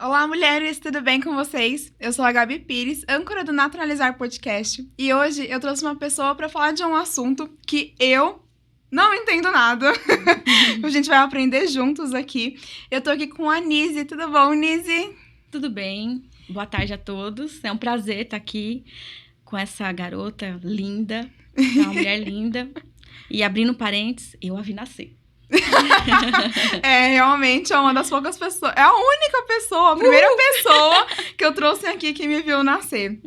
Olá, mulheres, tudo bem com vocês? Eu sou a Gabi Pires, âncora do Naturalizar Podcast, e hoje eu trouxe uma pessoa para falar de um assunto que eu não entendo nada. A gente vai aprender juntos aqui. Eu tô aqui com a Nise. Tudo bom, Nise? Tudo bem. Boa tarde a todos. É um prazer estar aqui com essa garota linda, uma mulher linda. E abrindo parênteses, eu a vi nascer. Realmente é uma das poucas pessoas, é a única pessoa, a primeira pessoa que eu trouxe aqui que me viu nascer.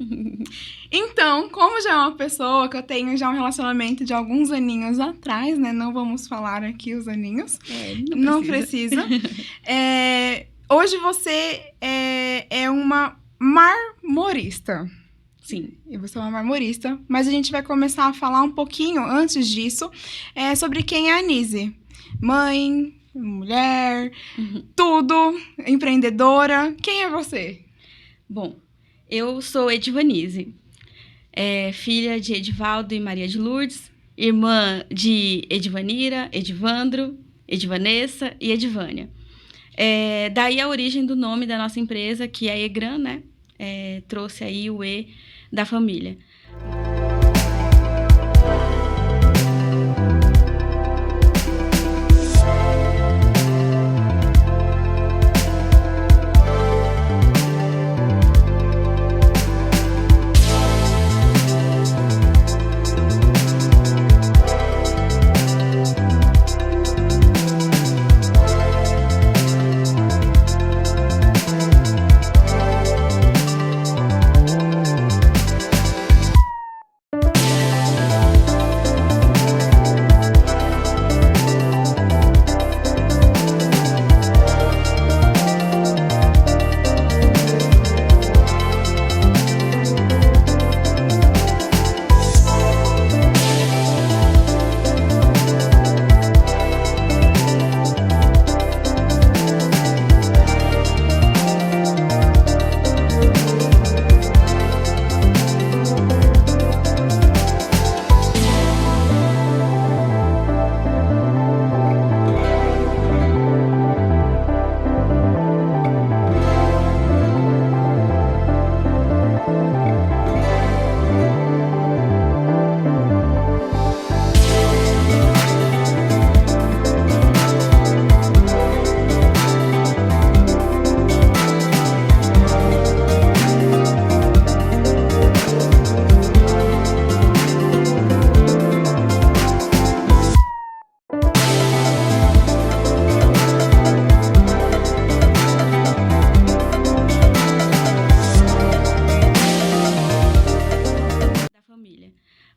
Então, como já é uma pessoa que eu tenho já um relacionamento de alguns aninhos atrás, né? Não vamos falar aqui os aninhos. Não precisa. Hoje você é uma marmorista. Sim. E você é uma marmorista. Mas a gente vai começar a falar um pouquinho, antes disso, sobre quem é a Nise. Mãe, mulher, tudo, empreendedora. Quem é você? Bom, eu sou Edivanise, filha de Edivaldo e Maria de Lourdes, irmã de Edivanira, Edivandro, Edivanessa e Edivânia. Daí a origem do nome da nossa empresa, que é a Egran, né? Trouxe aí o E da família.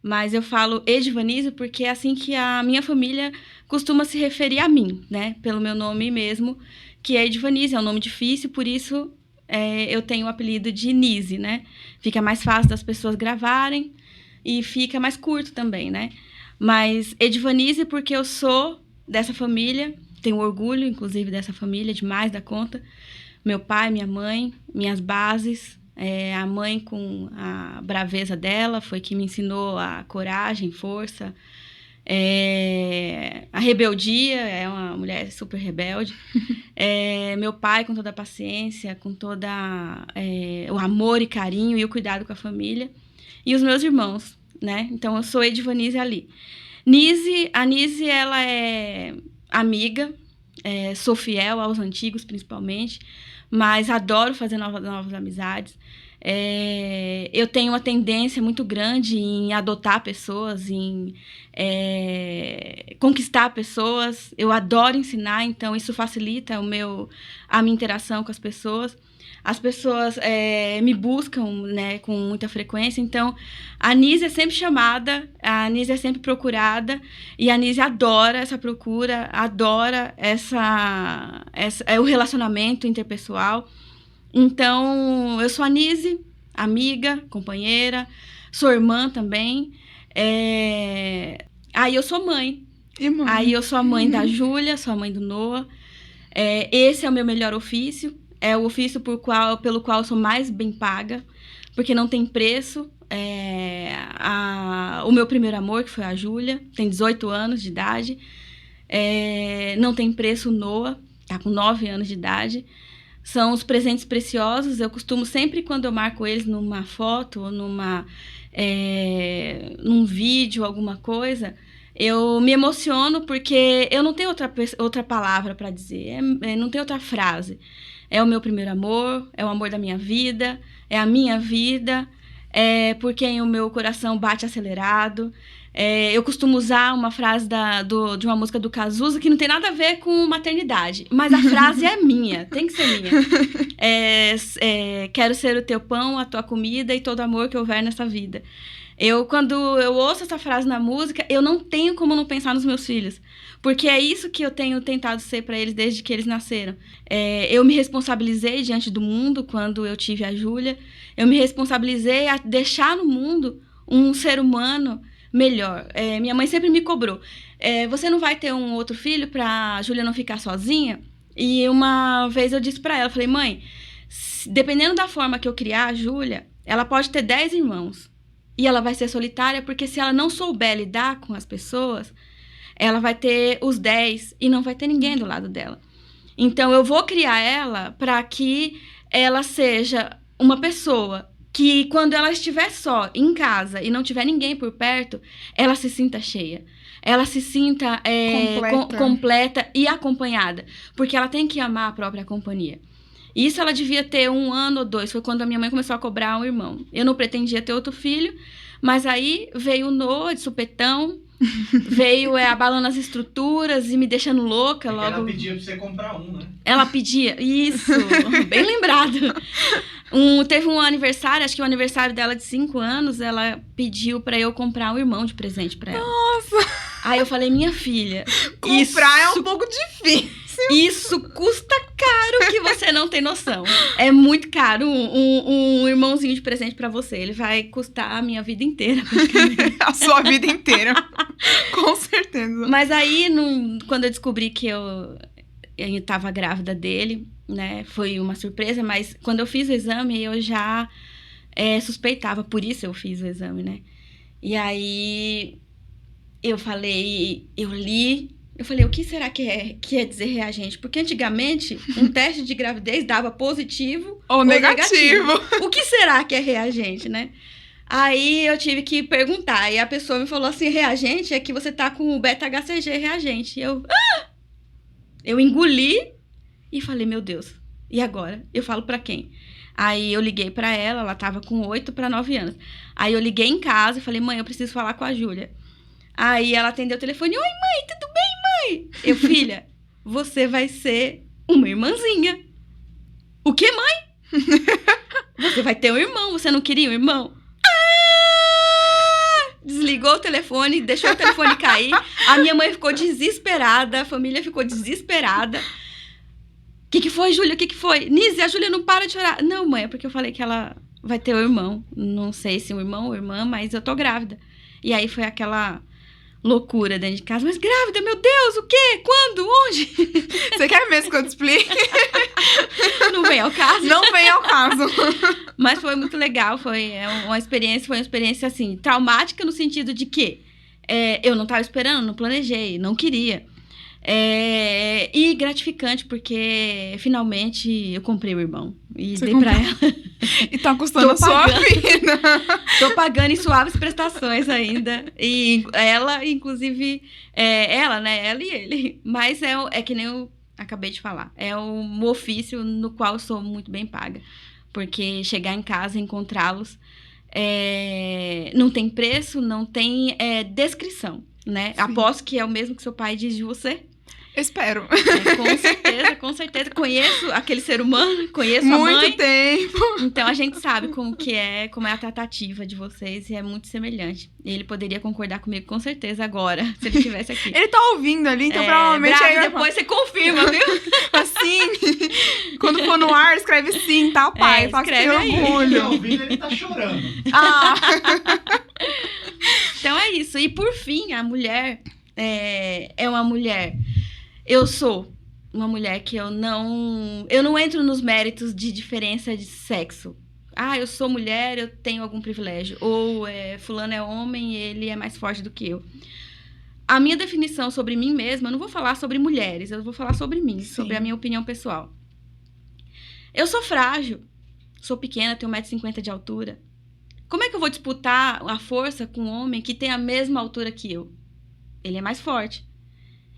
Mas eu falo Edivanise porque é assim que a minha família costuma se referir a mim, né? Pelo meu nome mesmo, que é Edivanise, é um nome difícil, por isso eu tenho o apelido de Nise, né? Fica mais fácil das pessoas gravarem e fica mais curto também, né? Mas Edivanise porque eu sou dessa família, tenho orgulho, inclusive, dessa família, demais da conta. Meu pai, minha mãe, minhas bases... a mãe, com a braveza dela, foi que me ensinou a coragem, força, a rebeldia, é uma mulher super rebelde. Meu pai, com toda a paciência, com todo o amor e carinho e o cuidado com a família. E os meus irmãos, né? Então, eu sou Edivanise ali. A Nise, ela é amiga, sou fiel aos antigos, principalmente, mas adoro fazer novas amizades. Eu tenho uma tendência muito grande em adotar pessoas, em conquistar pessoas. Eu adoro ensinar, então isso facilita a minha interação com as pessoas. As pessoas me buscam, né, com muita frequência, então a Nise é sempre chamada, a Nise é sempre procurada, e a Nise adora essa procura, adora o relacionamento interpessoal. Então, eu sou a Nise, amiga, companheira, sou irmã também, aí eu sou mãe. E mãe? Aí eu sou a mãe da Júlia, sou a mãe do Noah. Esse é o meu melhor ofício. É o ofício pelo qual eu sou mais bem paga. Porque não tem preço. O meu primeiro amor, que foi a Júlia, tem 18 anos de idade. Não tem preço o Noah, tá com 9 anos de idade. São os presentes preciosos. Eu costumo sempre, quando eu marco eles numa foto ou num vídeo, alguma coisa, eu me emociono porque eu não tenho outra palavra para dizer, não tem outra frase. É o meu primeiro amor, é o amor da minha vida, é a minha vida, é por quem o meu coração bate acelerado. Eu costumo usar uma frase de uma música do Cazuza que não tem nada a ver com maternidade, mas a frase é minha, tem que ser minha. Quero ser o teu pão, a tua comida e todo amor que houver nessa vida. Quando eu ouço essa frase na música, eu não tenho como não pensar nos meus filhos. Porque é isso que eu tenho tentado ser para eles desde que eles nasceram. Eu me responsabilizei diante do mundo quando eu tive a Júlia. Eu me responsabilizei a deixar no mundo um ser humano melhor. Minha mãe sempre me cobrou. Você não vai ter um outro filho para a Júlia não ficar sozinha? E uma vez eu disse para ela, falei, mãe, dependendo da forma que eu criar a Júlia, ela pode ter 10 irmãos. E ela vai ser solitária, porque se ela não souber lidar com as pessoas, ela vai ter os 10 e não vai ter ninguém do lado dela. Então, eu vou criar ela para que ela seja uma pessoa que, quando ela estiver só em casa e não tiver ninguém por perto, ela se sinta cheia. Ela se sinta completa e acompanhada. Porque ela tem que amar a própria companhia. Isso ela devia ter 1 ano ou 2. Foi quando a minha mãe começou a cobrar um irmão. Eu não pretendia ter outro filho, mas aí veio o Noah de supetão, veio abalando as estruturas e me deixando louca. Logo. Ela pedia pra você comprar um, né? Ela pedia, isso, bem lembrado. Teve um aniversário, acho que o aniversário dela de 5 anos, ela pediu pra eu comprar um irmão de presente pra ela. Nossa! Aí eu falei, minha filha... Comprar é um pouco difícil. Isso custa caro que você não tem noção. É muito caro um irmãozinho de presente pra você. Ele vai custar a minha vida inteira. A sua vida inteira. Com certeza. Mas aí, quando eu descobri que eu tava grávida dele, né? Foi uma surpresa, mas quando eu fiz o exame, eu já suspeitava. Por isso eu fiz o exame, né? E aí, eu falei, o que será que é dizer reagente? Porque antigamente, um teste de gravidez dava positivo ou negativo. O que será que é reagente, né? Aí eu tive que perguntar, e a pessoa me falou assim, reagente é que você tá com o beta-HCG reagente. Eu engoli e falei, meu Deus, e agora? Eu falo pra quem? Aí eu liguei pra ela tava com 8 para 9 anos. Aí eu liguei em casa e falei, mãe, eu preciso falar com a Júlia. Aí ela atendeu o telefone, oi mãe, tudo bem, mãe? Eu, filha, você vai ser uma irmãzinha. O que, mãe? Você vai ter um irmão, você não queria um irmão? Desligou o telefone, deixou o telefone cair. A minha mãe ficou desesperada, a família ficou desesperada. O que foi, Júlia? O que foi? Nise, a Júlia não para de chorar. Não, mãe, é porque eu falei que ela vai ter um irmão. Não sei se um irmão ou irmã, mas eu tô grávida. E aí foi aquela loucura dentro de casa. Mas grávida, meu Deus, o quê? Quando? Onde? Você quer mesmo que eu te explique? Não vem ao caso. Não vem ao caso. Mas foi muito legal, foi uma experiência assim, traumática no sentido de que eu não estava esperando, não planejei, não queria. E gratificante, porque finalmente eu comprei o irmão e Você dei comprou? pra ela. E tá custando a sua vida. Tô pagando em suaves prestações ainda. E ela, inclusive, ela, né? Ela e ele. Mas é que nem eu acabei de falar. É um ofício no qual eu sou muito bem paga. Porque chegar em casa e encontrá-los não tem preço, não tem descrição, né? Sim. Aposto que é o mesmo que seu pai diz de você. Espero. Com certeza. Conheço aquele ser humano, conheço a mãe. Muito tempo. Então, a gente sabe como é a tratativa de vocês e é muito semelhante. E ele poderia concordar comigo com certeza agora, se ele estivesse aqui. Ele tá ouvindo ali, então provavelmente... Bravo, depois você confirma, viu? Assim, quando for no ar, escreve sim, tá, pai? Fala que tem orgulho. Ele ouvindo, ele tá chorando. Ah. Então é isso. E por fim, a mulher é uma mulher. Eu sou uma mulher que eu não entro nos méritos de diferença de sexo. Eu sou mulher, eu tenho algum privilégio. Ou fulano é homem e ele é mais forte do que eu. A minha definição sobre mim mesma, eu não vou falar sobre mulheres, eu vou falar sobre mim, sobre a minha opinião pessoal. Eu sou frágil, sou pequena, tenho 1,50 m de altura. Como é que eu vou disputar a força com um homem que tem a mesma altura que eu? Ele é mais forte.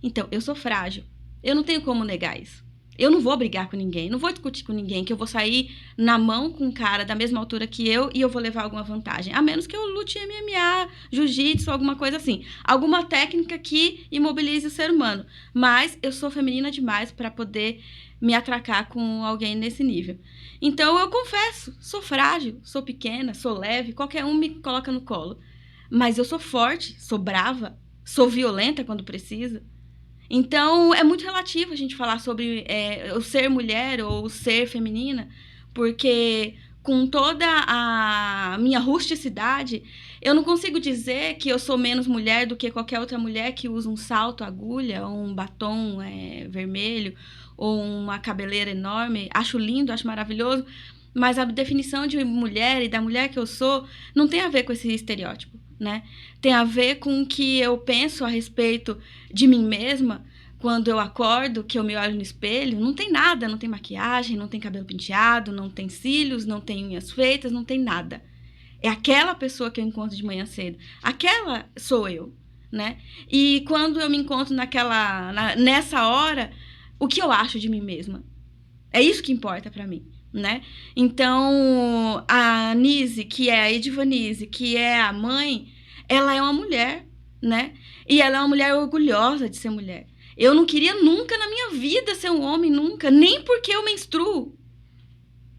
Então, eu sou frágil. Eu não tenho como negar isso. Eu não vou brigar com ninguém, não vou discutir com ninguém, que eu vou sair na mão com um cara da mesma altura que eu e eu vou levar alguma vantagem. A menos que eu lute MMA, jiu-jitsu, alguma coisa assim. Alguma técnica que imobilize o ser humano. Mas eu sou feminina demais para poder me atracar com alguém nesse nível. Então, eu confesso, sou frágil, sou pequena, sou leve, qualquer um me coloca no colo. Mas eu sou forte, sou brava, sou violenta quando precisa. Então, é muito relativo a gente falar sobre o ser mulher ou o ser feminina, porque com toda a minha rusticidade, eu não consigo dizer que eu sou menos mulher do que qualquer outra mulher que usa um salto, agulha, ou um batom vermelho, ou uma cabeleira enorme. Acho lindo, acho maravilhoso, mas a definição de mulher e da mulher que eu sou não tem a ver com esse estereótipo, né? Tem a ver com o que eu penso a respeito de mim mesma quando eu acordo, que eu me olho no espelho. Não tem nada, não tem maquiagem, não tem cabelo penteado, não tem cílios, não tem unhas feitas, não tem nada. É aquela pessoa que eu encontro de manhã cedo. Aquela sou eu, né? E quando eu me encontro nessa hora, o que eu acho de mim mesma? É isso que importa pra mim, né? Então, a Nise, que é a Edivanise, que é a mãe, ela é uma mulher, né? E ela é uma mulher orgulhosa de ser mulher. Eu não queria nunca na minha vida ser um homem, nunca. Nem porque eu menstruo.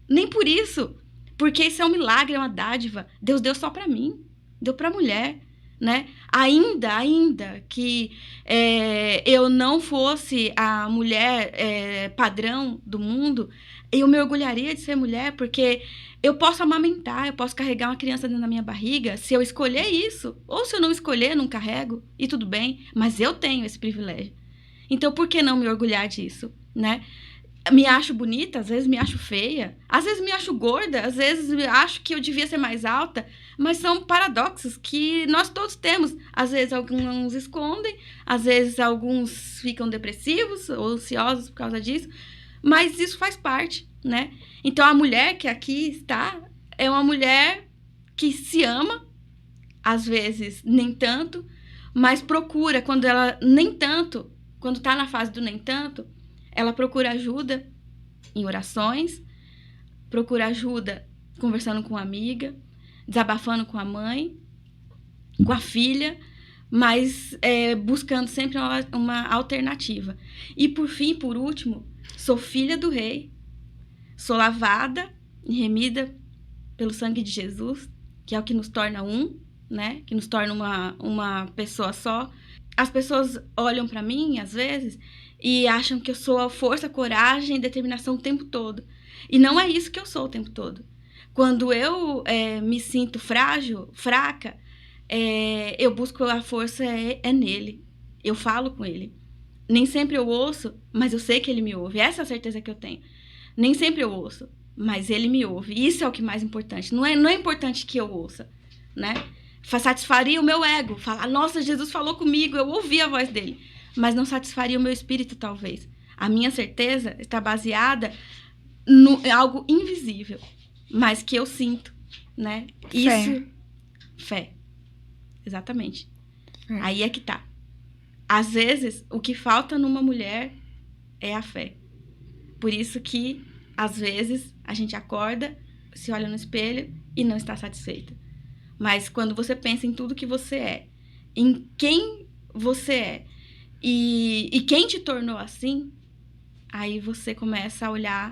Nem por isso. Porque isso é um milagre, é uma dádiva. Deus deu só pra mim. Deu pra mulher, né? Ainda que eu não fosse a mulher padrão do mundo, eu me orgulharia de ser mulher, porque eu posso amamentar, eu posso carregar uma criança dentro da minha barriga, se eu escolher isso. Ou se eu não escolher, não carrego, e tudo bem. Mas eu tenho esse privilégio. Então, por que não me orgulhar disso, né? Me acho bonita, às vezes me acho feia, às vezes me acho gorda, às vezes acho que eu devia ser mais alta, mas são paradoxos que nós todos temos. Às vezes alguns escondem, às vezes alguns ficam depressivos ou ansiosos por causa disso, mas isso faz parte, né? Então, a mulher que aqui está é uma mulher que se ama, às vezes nem tanto, mas procura, quando ela nem tanto, quando está na fase do nem tanto, ela procura ajuda em orações, procura ajuda conversando com uma amiga, desabafando com a mãe, com a filha, mas buscando sempre uma alternativa. E por fim, por último, sou filha do rei, sou lavada e remida pelo sangue de Jesus, que é o que nos torna um, né? Que nos torna uma pessoa só. As pessoas olham para mim, às vezes, e acham que eu sou a força, coragem e determinação o tempo todo. E não é isso que eu sou o tempo todo. Quando eu me sinto frágil, fraca, eu busco a força nele. Eu falo com ele. Nem sempre eu ouço, mas eu sei que ele me ouve. Essa é a certeza que eu tenho. Nem sempre eu ouço, mas ele me ouve. Isso é o que é mais importante. Não é importante que eu ouça, né? Satisfaria o meu ego. Falar, nossa, Jesus falou comigo, eu ouvi a voz dele. Mas não satisfaria o meu espírito, talvez. A minha certeza está baseada em algo invisível, mas que eu sinto, né? Isso. Fé. Exatamente. Aí é que tá. Às vezes, o que falta numa mulher é a fé. Por isso que, às vezes, a gente acorda, se olha no espelho e não está satisfeita. Mas quando você pensa em tudo que você é, em quem você é e quem te tornou assim, aí você começa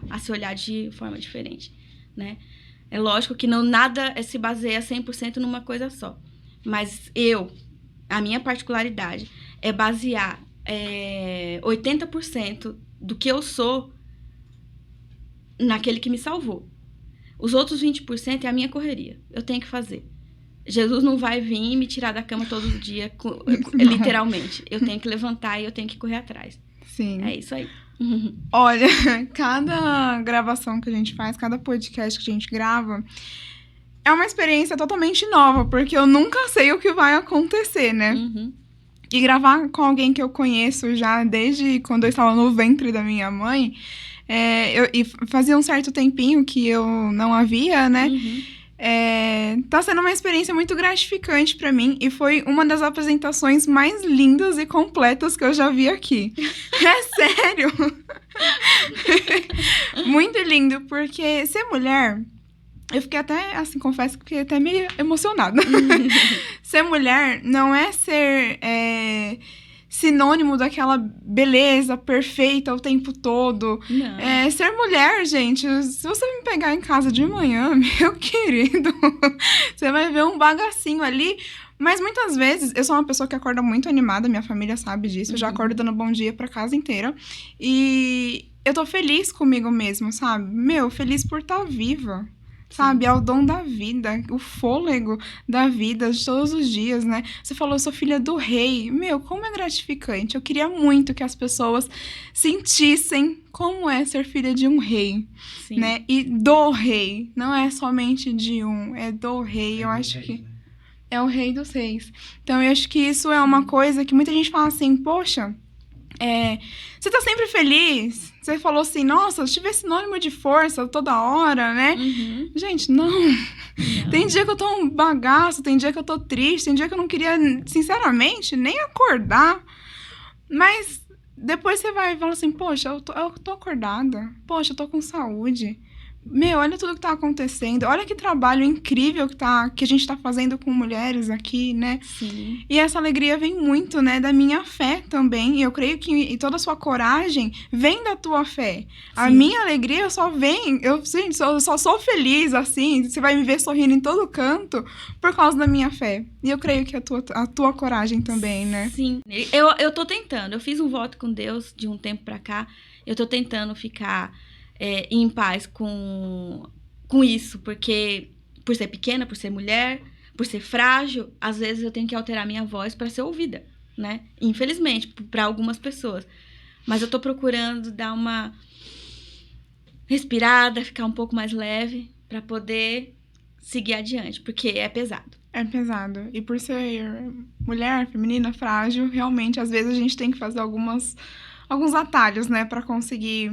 a se olhar de forma diferente, né? É lógico que nada se baseia 100% numa coisa só. Mas a minha particularidade é basear 80% do que eu sou naquele que me salvou. Os outros 20% é a minha correria. Eu tenho que fazer. Jesus não vai vir me tirar da cama todo dia, literalmente. Eu tenho que levantar e eu tenho que correr atrás. Sim. É isso aí. Olha, cada gravação que a gente faz, cada podcast que a gente grava, é uma experiência totalmente nova, porque eu nunca sei o que vai acontecer, né? Uhum. E gravar com alguém que eu conheço já desde quando eu estava no ventre da minha mãe, e fazia um certo tempinho que eu não havia, né? Uhum. Tá sendo uma experiência muito gratificante pra mim e foi uma das apresentações mais lindas e completas que eu já vi aqui. É sério! Muito lindo, porque ser mulher... Eu fiquei até, assim, confesso que fiquei até meio emocionada. Ser mulher não é ser sinônimo daquela beleza perfeita o tempo todo. Não. Ser mulher, gente, se você me pegar em casa de manhã, meu querido, você vai ver um bagacinho ali. Mas muitas vezes, eu sou uma pessoa que acorda muito animada, minha família sabe disso. Eu já acordo dando bom dia pra casa inteira. E eu tô feliz comigo mesma, sabe? Feliz por estar viva. Sabe, é o dom da vida, o fôlego da vida de todos os dias, né? Você falou, eu sou filha do rei. Como é gratificante. Eu queria muito que as pessoas sentissem como é ser filha de um rei, Sim. né? E do rei, não é somente de um, é do rei. Eu acho que é o rei dos reis. Então, eu acho que isso é uma coisa que muita gente fala assim, poxa... você tá sempre feliz? Você falou assim, nossa, se tiver sinônimo de força toda hora, né? Uhum. Gente, não. Tem dia que eu tô um bagaço, tem dia que eu tô triste, tem dia que eu não queria, sinceramente, nem acordar. Mas depois você vai e fala assim, poxa, eu tô acordada. Poxa, eu tô com saúde. Olha tudo que tá acontecendo. Olha que trabalho incrível que a gente tá fazendo com mulheres aqui, né? Sim. E essa alegria vem muito, né, da minha fé também. E eu creio que toda a sua coragem vem da tua fé. Sim. A minha alegria só vem... Eu só sou feliz, assim. Você vai me ver sorrindo em todo canto por causa da minha fé. E eu creio que a tua coragem também, né? Sim. Eu tô tentando. Eu fiz um voto com Deus de um tempo pra cá. Eu tô tentando ficar... em paz com isso, porque por ser pequena, por ser mulher, por ser frágil, às vezes eu tenho que alterar minha voz para ser ouvida, né? Infelizmente, para algumas pessoas. Mas eu tô procurando dar uma respirada, ficar um pouco mais leve, para poder seguir adiante, porque é pesado. É pesado. E por ser mulher, feminina, frágil, realmente, às vezes a gente tem que fazer alguns atalhos, né, para conseguir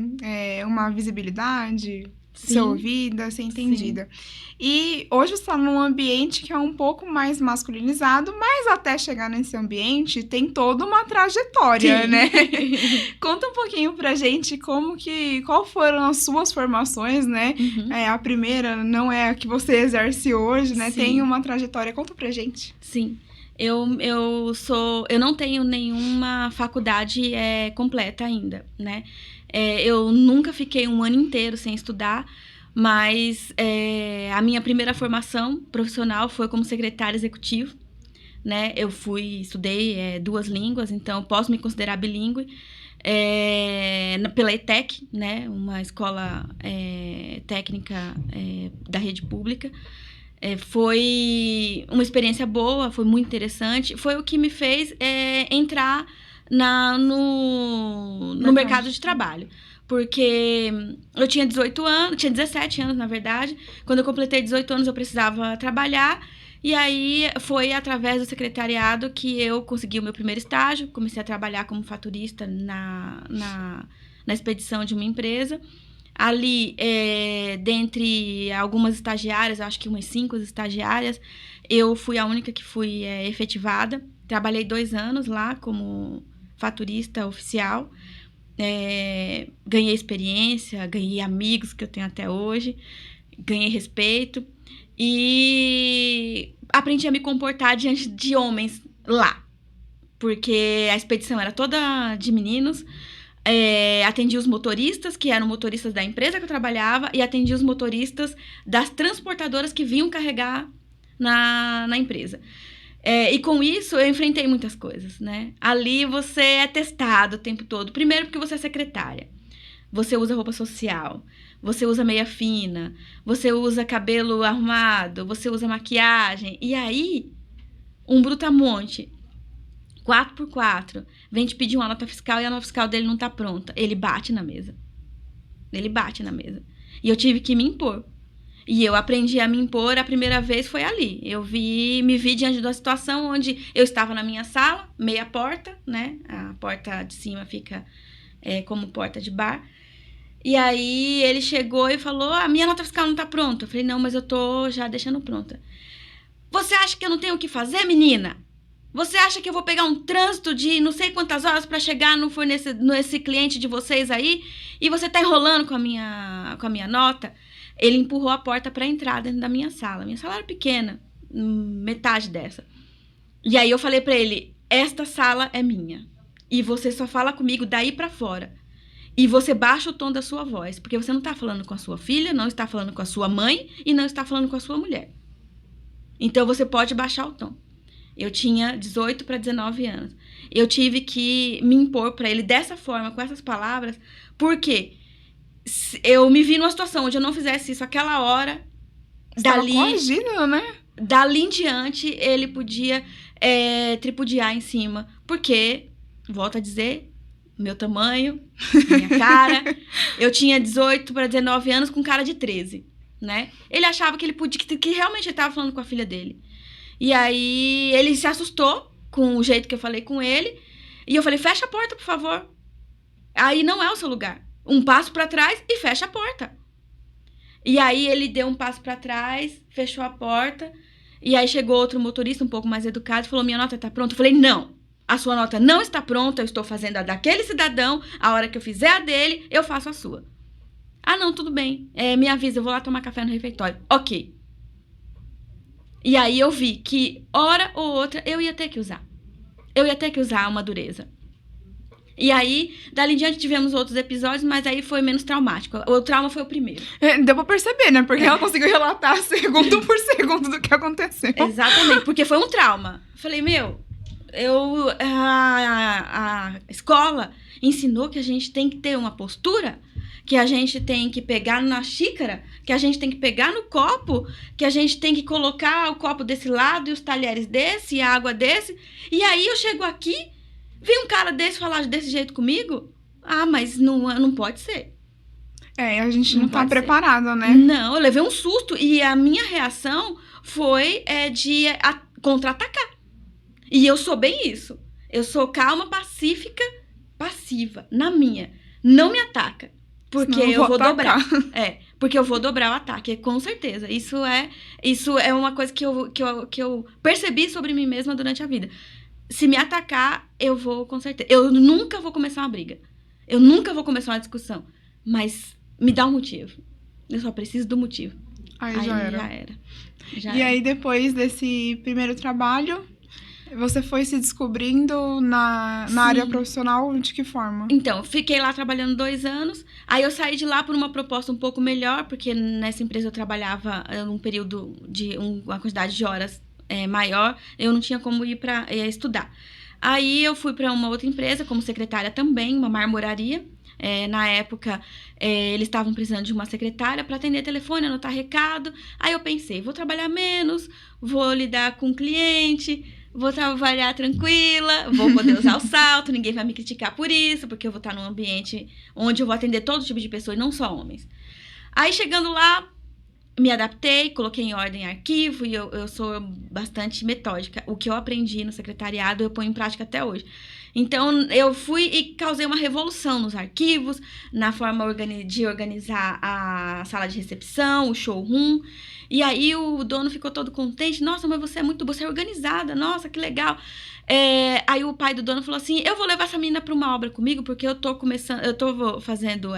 uma visibilidade, Sim. ser ouvida, ser entendida. Sim. E hoje você está num ambiente que é um pouco mais masculinizado, mas até chegar nesse ambiente tem toda uma trajetória, Sim. né? Conta um pouquinho pra gente qual foram as suas formações, né? Uhum. A primeira não é a que você exerce hoje, né? Sim. Tem uma trajetória. Conta pra gente. Sim. Eu não tenho nenhuma faculdade completa ainda, né? Eu nunca fiquei um ano inteiro sem estudar, mas a minha primeira formação profissional foi como secretária executiva, né? Eu estudei 2 línguas, então posso me considerar bilíngue, pela ETEC, né? Uma escola técnica da rede pública. Foi uma experiência boa, foi muito interessante. Foi o que me fez entrar no mercado de trabalho. Porque eu tinha 17 anos, na verdade. Quando eu completei 18 anos, eu precisava trabalhar. E aí, foi através do secretariado que eu consegui o meu primeiro estágio. Comecei a trabalhar como faturista na expedição de uma empresa. Ali, dentre algumas estagiárias, acho que umas 5 estagiárias, eu fui a única que fui efetivada. Trabalhei 2 anos lá como faturista oficial. Ganhei experiência, ganhei amigos que eu tenho até hoje, ganhei respeito e aprendi a me comportar diante de homens lá, porque a expedição era toda de meninos. Atendi os motoristas, que eram motoristas da empresa que eu trabalhava, e atendi os motoristas das transportadoras que vinham carregar na empresa. E com isso, eu enfrentei muitas coisas, né? Ali você é testado o tempo todo. Primeiro porque você é secretária. você usa roupa social, você usa meia fina, você usa cabelo arrumado, você usa maquiagem. E aí, um brutamonte, 4x4, vem te pedir uma nota fiscal e a nota fiscal dele não tá pronta. Ele bate na mesa. E eu tive que me impor. E eu aprendi a me impor, a primeira vez foi ali. Me vi diante de uma situação onde eu estava na minha sala, meia porta, né? A porta de cima fica como porta de bar. E aí ele chegou e falou, a minha nota fiscal não tá pronta. Eu falei, não, mas eu tô já deixando pronta. Você acha que eu não tenho o que fazer, menina? Você acha que eu vou pegar um trânsito de não sei quantas horas para chegar nesse cliente de vocês aí? E você tá enrolando com a minha nota? Ele empurrou a porta para entrar dentro da minha sala. Minha sala era pequena, metade dessa. E aí eu falei para ele, esta sala é minha. E você só fala comigo daí para fora. E você baixa o tom da sua voz, porque você não tá falando com a sua filha, não está falando com a sua mãe e não está falando com a sua mulher. Então você pode baixar o tom. Eu tinha 18 para 19 anos. Eu tive que me impor para ele dessa forma, com essas palavras, porque eu me vi numa situação onde eu não fizesse isso aquela hora, dali coagido, né? Dali em diante, ele podia tripudiar em cima. Porque, volto a dizer, meu tamanho, minha cara. Eu tinha 18 para 19 anos com cara de 13, né? Ele achava que ele podia, que realmente ele estava falando com a filha dele. E aí ele se assustou com o jeito que eu falei com ele. E eu falei, fecha a porta, por favor. Aí não é o seu lugar. Um passo para trás e fecha a porta. E aí ele deu um passo para trás, fechou a porta. E aí chegou outro motorista um pouco mais educado e falou, minha nota tá pronta? Eu falei, não. A sua nota não está pronta, eu estou fazendo a daquele cidadão, a hora que eu fizer a dele, eu faço a sua. Ah, não, tudo bem, me avisa, eu vou lá tomar café no refeitório. Ok. E aí eu vi que, hora ou outra, eu ia ter que usar. Eu ia ter que usar uma dureza. E aí, dali em diante, tivemos outros episódios, mas aí foi menos traumático. O trauma foi o primeiro. Deu pra perceber, né? Porque ela conseguiu relatar segundo por segundo do que aconteceu. Exatamente, porque foi um trauma. Falei, a escola ensinou que a gente tem que ter uma postura, que a gente tem que pegar na xícara, que a gente tem que pegar no copo, que a gente tem que colocar o copo desse lado e os talheres desse e a água desse. E aí eu chego aqui, vi um cara desse falar desse jeito comigo? Ah, mas não pode ser. A gente não tá preparado, né? Não, eu levei um susto e a minha reação foi de contra-atacar. E eu sou bem isso. Eu sou calma, pacífica, passiva, na minha. Não me ataca. Porque eu vou dobrar. Porque eu vou dobrar o ataque, com certeza. Isso é uma coisa que eu percebi sobre mim mesma durante a vida. Se me atacar, eu vou, com certeza. Eu nunca vou começar uma briga. Eu nunca vou começar uma discussão. Mas me dá um motivo. Eu só preciso do motivo. Aí já era. Aí, depois desse primeiro trabalho, você foi se descobrindo na área profissional de que forma? Então, fiquei lá trabalhando 2 anos. Aí eu saí de lá por uma proposta um pouco melhor, porque nessa empresa eu trabalhava num período de uma quantidade de horas maior. Eu não tinha como ir para estudar. Aí eu fui para uma outra empresa como secretária também, uma marmoraria. Na época, eles estavam precisando de uma secretária para atender telefone, anotar recado. Aí eu pensei, vou trabalhar menos, vou lidar com o cliente, vou trabalhar tranquila, vou poder usar o salto, ninguém vai me criticar por isso, porque eu vou estar num ambiente onde eu vou atender todo tipo de pessoa e não só homens. Aí, chegando lá, me adaptei, coloquei em ordem arquivo e eu sou bastante metódica. O que eu aprendi no secretariado, eu ponho em prática até hoje. Então, eu fui e causei uma revolução nos arquivos, na forma de organizar a sala de recepção, o showroom. E aí, o dono ficou todo contente. Nossa, mas você é organizada. Nossa, que legal. Aí, o pai do dono falou assim, eu vou levar essa menina para uma obra comigo, porque eu tô fazendo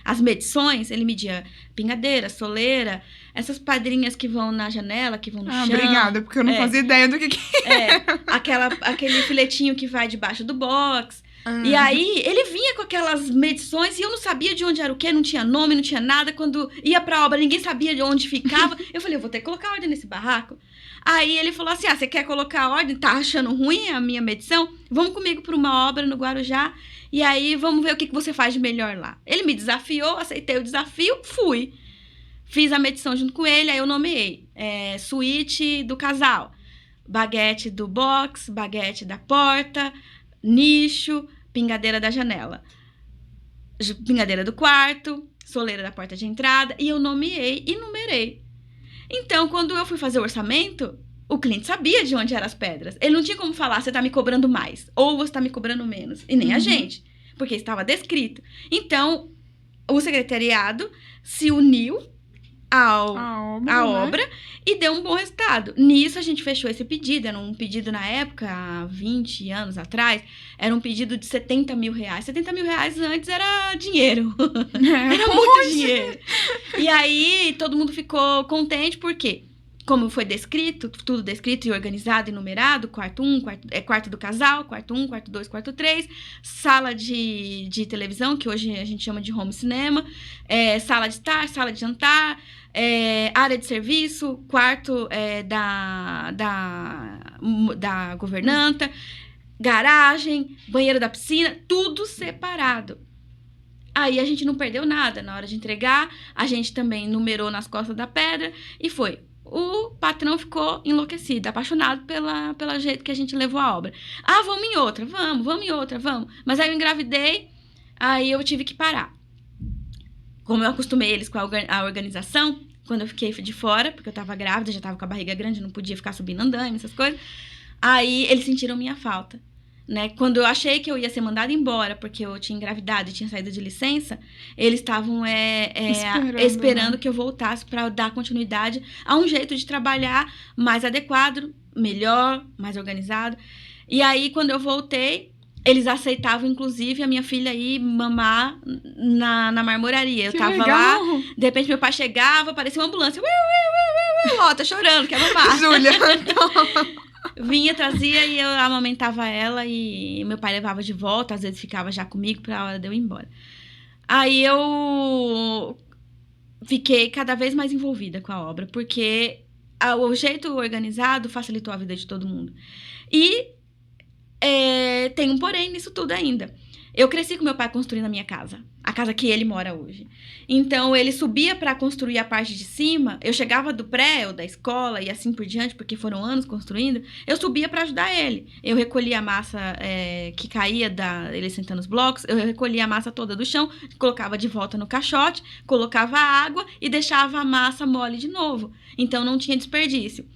as medições. Ele media pingadeira, soleira, essas pedrinhas que vão na janela, que vão no chão. Obrigada, porque eu não fazia ideia do que aquele filetinho que vai debaixo do box. E aí, ele vinha com aquelas medições e eu não sabia de onde era o quê, não tinha nome, não tinha nada. Quando ia pra obra, ninguém sabia de onde ficava. Eu falei, eu vou ter que colocar ordem nesse barraco. Aí ele falou assim, você quer colocar ordem? Tá achando ruim a minha medição? Vamos comigo para uma obra no Guarujá e aí vamos ver o que você faz de melhor lá. Ele me desafiou, aceitei o desafio, fui. Fiz a medição junto com ele, aí eu nomeei suíte do casal, baguete do box, baguete da porta, nicho, pingadeira da janela, pingadeira do quarto, soleira da porta de entrada, e eu nomeei e numerei. Então, quando eu fui fazer o orçamento, o cliente sabia de onde eram as pedras. Ele não tinha como falar, você tá me cobrando mais, ou você tá me cobrando menos, e nem a gente, porque estava descrito. Então, o secretariado se uniu a obra e deu um bom resultado. Nisso a gente fechou esse pedido, era um pedido na época, há 20 anos atrás, era um pedido de 70 mil reais. 70 mil reais antes era dinheiro, era muito dinheiro. E aí todo mundo ficou contente porque, como foi descrito, tudo descrito e organizado e numerado, quarto 1, quarto do casal, quarto 1, quarto 2, quarto 3, sala de televisão, que hoje a gente chama de home cinema, sala de estar, sala de jantar, área de serviço, quarto da governanta, garagem, banheiro da piscina, tudo separado. Aí a gente não perdeu nada. Na hora de entregar, a gente também numerou nas costas da pedra e foi. O patrão ficou enlouquecido, apaixonado pela jeito que a gente levou a obra. Vamos em outra, vamos em outra, vamos. Mas aí eu engravidei, aí eu tive que parar. Como eu acostumei eles com a organização, quando eu fiquei de fora, porque eu tava grávida, já tava com a barriga grande, não podia ficar subindo andaime, essas coisas. Aí eles sentiram minha falta. Né? Quando eu achei que eu ia ser mandada embora, porque eu tinha engravidado e tinha saído de licença, eles estavam esperando que eu voltasse para dar continuidade a um jeito de trabalhar mais adequado, melhor, mais organizado. E aí, quando eu voltei, eles aceitavam, inclusive, a minha filha ir mamar na marmoraria. Eu tava lá, de repente meu pai chegava, parecia uma ambulância. Ó, tá chorando, quer mamar. Júlia, então... Vinha, trazia e eu amamentava ela e meu pai levava de volta, às vezes ficava já comigo pra hora de eu ir embora. Aí eu fiquei cada vez mais envolvida com a obra, porque o jeito organizado facilitou a vida de todo mundo. E tem um porém nisso tudo ainda. Eu cresci com meu pai construindo a minha casa, a casa que ele mora hoje. Então, ele subia para construir a parte de cima, eu chegava do pré ou da escola e assim por diante, porque foram anos construindo, eu subia para ajudar ele. Eu recolhia a massa que caía ele sentando os blocos, eu recolhia a massa toda do chão, colocava de volta no caixote, colocava água e deixava a massa mole de novo. Então, não tinha desperdício.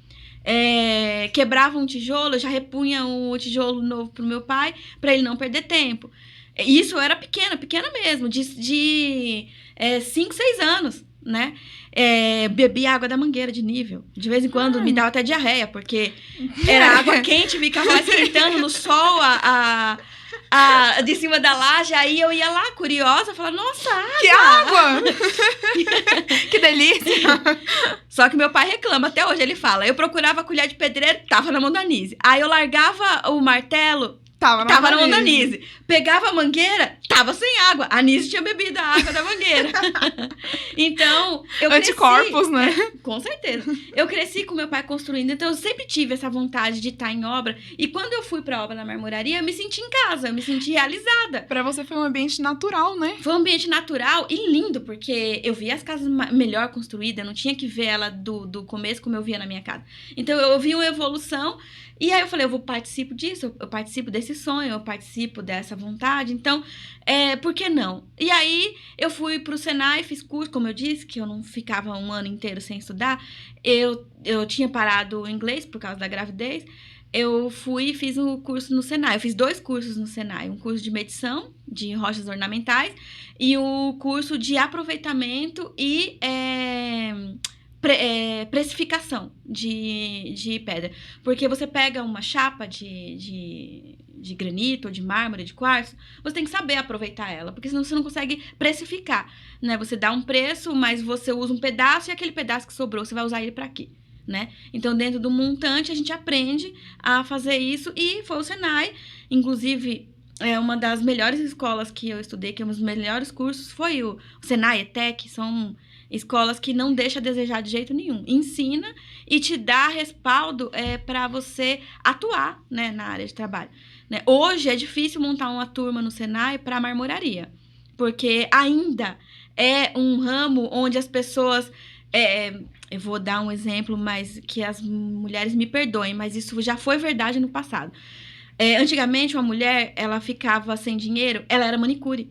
Quebrava um tijolo, eu já repunha o tijolo novo pro meu pai, para ele não perder tempo. Isso eu era pequena mesmo, de 5, 6 anos, né? Bebia água da mangueira de nível. De vez em quando me dava até diarreia, porque era água quente, ficava lá esquentando no sol, de cima da laje. Aí eu ia lá, curiosa, falava, nossa, água! Que água! Que delícia! Só que meu pai reclama, até hoje ele fala, eu procurava a colher de pedreiro, tava na mão da Nise. Aí eu largava o martelo, tava na mão da Nise. Pegava a mangueira, tava sem água. A Nise tinha bebido a água da mangueira. Então, eu Anticorpos, né? Com certeza. Eu cresci com meu pai construindo, então eu sempre tive essa vontade de estar em obra. E quando eu fui pra obra na marmoraria, eu me senti em casa, eu me senti realizada. Pra você foi um ambiente natural, né? Foi um ambiente natural e lindo, porque eu via as casas melhor construídas, eu não tinha que ver ela do começo como eu via na minha casa. Então, eu vi uma evolução. E aí eu falei, eu participo disso, eu participo desse sonho, eu participo dessa vontade, então, por que não? E aí eu fui pro Senai, fiz curso, como eu disse, que eu não ficava um ano inteiro sem estudar, eu tinha parado o inglês por causa da gravidez, eu fui e fiz um curso no Senai, eu fiz 2 cursos no Senai, um curso de medição de rochas ornamentais e o curso de aproveitamento e... precificação de pedra. Porque você pega uma chapa de granito ou de mármore, de quartzo, você tem que saber aproveitar ela, porque senão você não consegue precificar, né? Você dá um preço, mas você usa um pedaço e aquele pedaço que sobrou, você vai usar ele para quê? Né? Então, dentro do montante, a gente aprende a fazer isso e foi o Senai, inclusive... uma das melhores escolas que eu estudei, que é um dos melhores cursos, foi o Senai, ETEC, são Escolas que não deixam a desejar de jeito nenhum. Ensina e te dá respaldo para você atuar, né, na área de trabalho. Né? Hoje é difícil montar uma turma no Senai para marmoraria, porque ainda é um ramo onde as pessoas... eu vou dar um exemplo, mas que as mulheres me perdoem, mas isso já foi verdade no passado. Antigamente, uma mulher, ela ficava sem dinheiro, ela era manicure.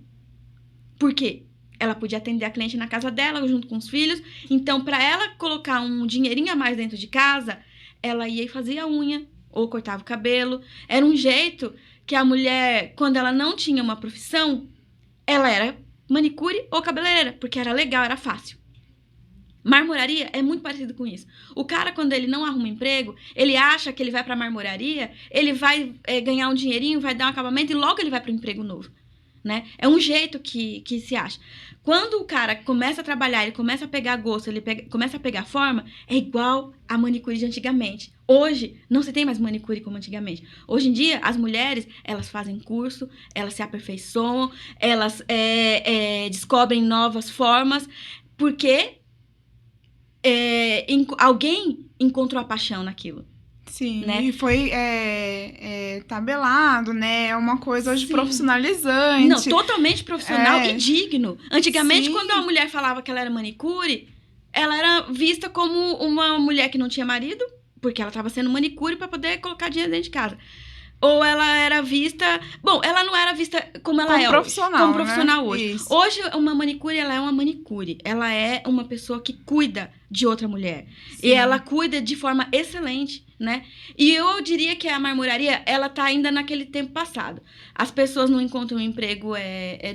Por quê? Ela podia atender a cliente na casa dela, junto com os filhos. Então, para ela colocar um dinheirinho a mais dentro de casa, ela ia e fazia a unha, ou cortava o cabelo. Era um jeito que a mulher, quando ela não tinha uma profissão, ela era manicure ou cabeleireira, porque era legal, era fácil. Marmoraria é muito parecido com isso. O cara, quando ele não arruma emprego, ele acha que ele vai pra marmoraria, ele vai ganhar um dinheirinho, vai dar um acabamento e logo ele vai para um emprego novo. Né? É um jeito que se acha. Quando o cara começa a trabalhar, ele começa a pegar gosto, começa a pegar forma, é igual a manicure de antigamente. Hoje, não se tem mais manicure como antigamente. Hoje em dia, as mulheres, elas fazem curso, elas se aperfeiçoam, elas descobrem novas formas, porque alguém encontrou a paixão naquilo. Sim, né? E foi tabelado, né? É uma coisa hoje Sim. profissionalizante. Não, totalmente profissional e digno. Antigamente, Sim. quando a mulher falava que ela era manicure, ela era vista como uma mulher que não tinha marido, porque ela estava sendo manicure para poder colocar dinheiro dentro de casa. Ou ela era vista... Bom, ela não era vista como ela Como é profissional, hoje. Como profissional né? hoje. Isso. Hoje, uma manicure, ela é uma manicure. Ela é uma pessoa que cuida de outra mulher. Sim. E ela cuida de forma excelente, né? E eu diria que a marmoraria, ela tá ainda naquele tempo passado. As pessoas não encontram um emprego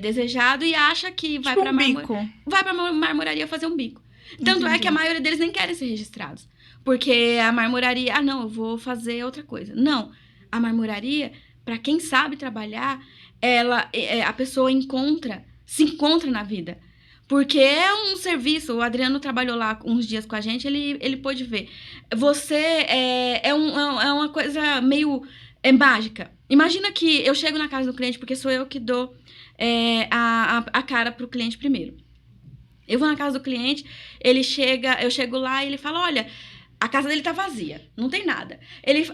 desejado e acham que vai Tipo pra bico. vai pra marmoraria fazer um bico. Tanto Entendi. é que a maioria deles nem querem ser registrados. Porque a marmoraria... não, eu vou fazer outra coisa. Não. A marmoraria, para quem sabe trabalhar, a pessoa se encontra na vida. Porque é um serviço, o Adriano trabalhou lá uns dias com a gente, ele pôde ver. Você é uma coisa meio mágica. Imagina que eu chego na casa do cliente, porque sou eu que dou a cara pro cliente primeiro. Eu vou na casa do cliente, eu chego lá e ele fala, olha... A casa dele tá vazia, não tem nada.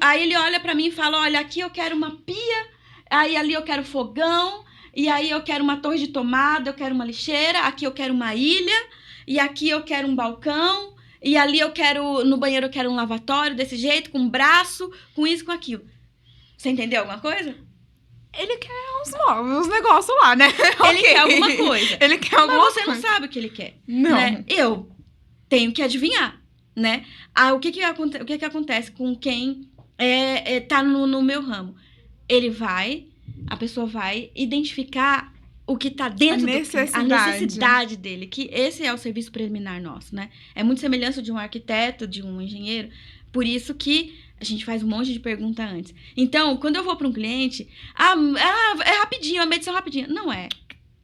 Aí ele olha pra mim e fala, olha, aqui eu quero uma pia, aí ali eu quero fogão, e aí eu quero uma torre de tomada, eu quero uma lixeira, aqui eu quero uma ilha, e aqui eu quero um balcão, e ali no banheiro eu quero um lavatório desse jeito, com braço, com isso, com aquilo. Você entendeu alguma coisa? Ele quer uns negócios lá, né? Ele quer alguma coisa. Ele quer alguma Mas você coisa. não sabe o que ele quer. Não. Né? Eu tenho que adivinhar. Né? O que acontece com quem tá no meu ramo? A pessoa vai identificar o que tá dentro a necessidade dele, que esse é o serviço preliminar nosso, né? É muito semelhante de um arquiteto, de um engenheiro, por isso que a gente faz um monte de pergunta antes. Então, quando eu vou para um cliente, é rapidinho, a medição rapidinha. Não é.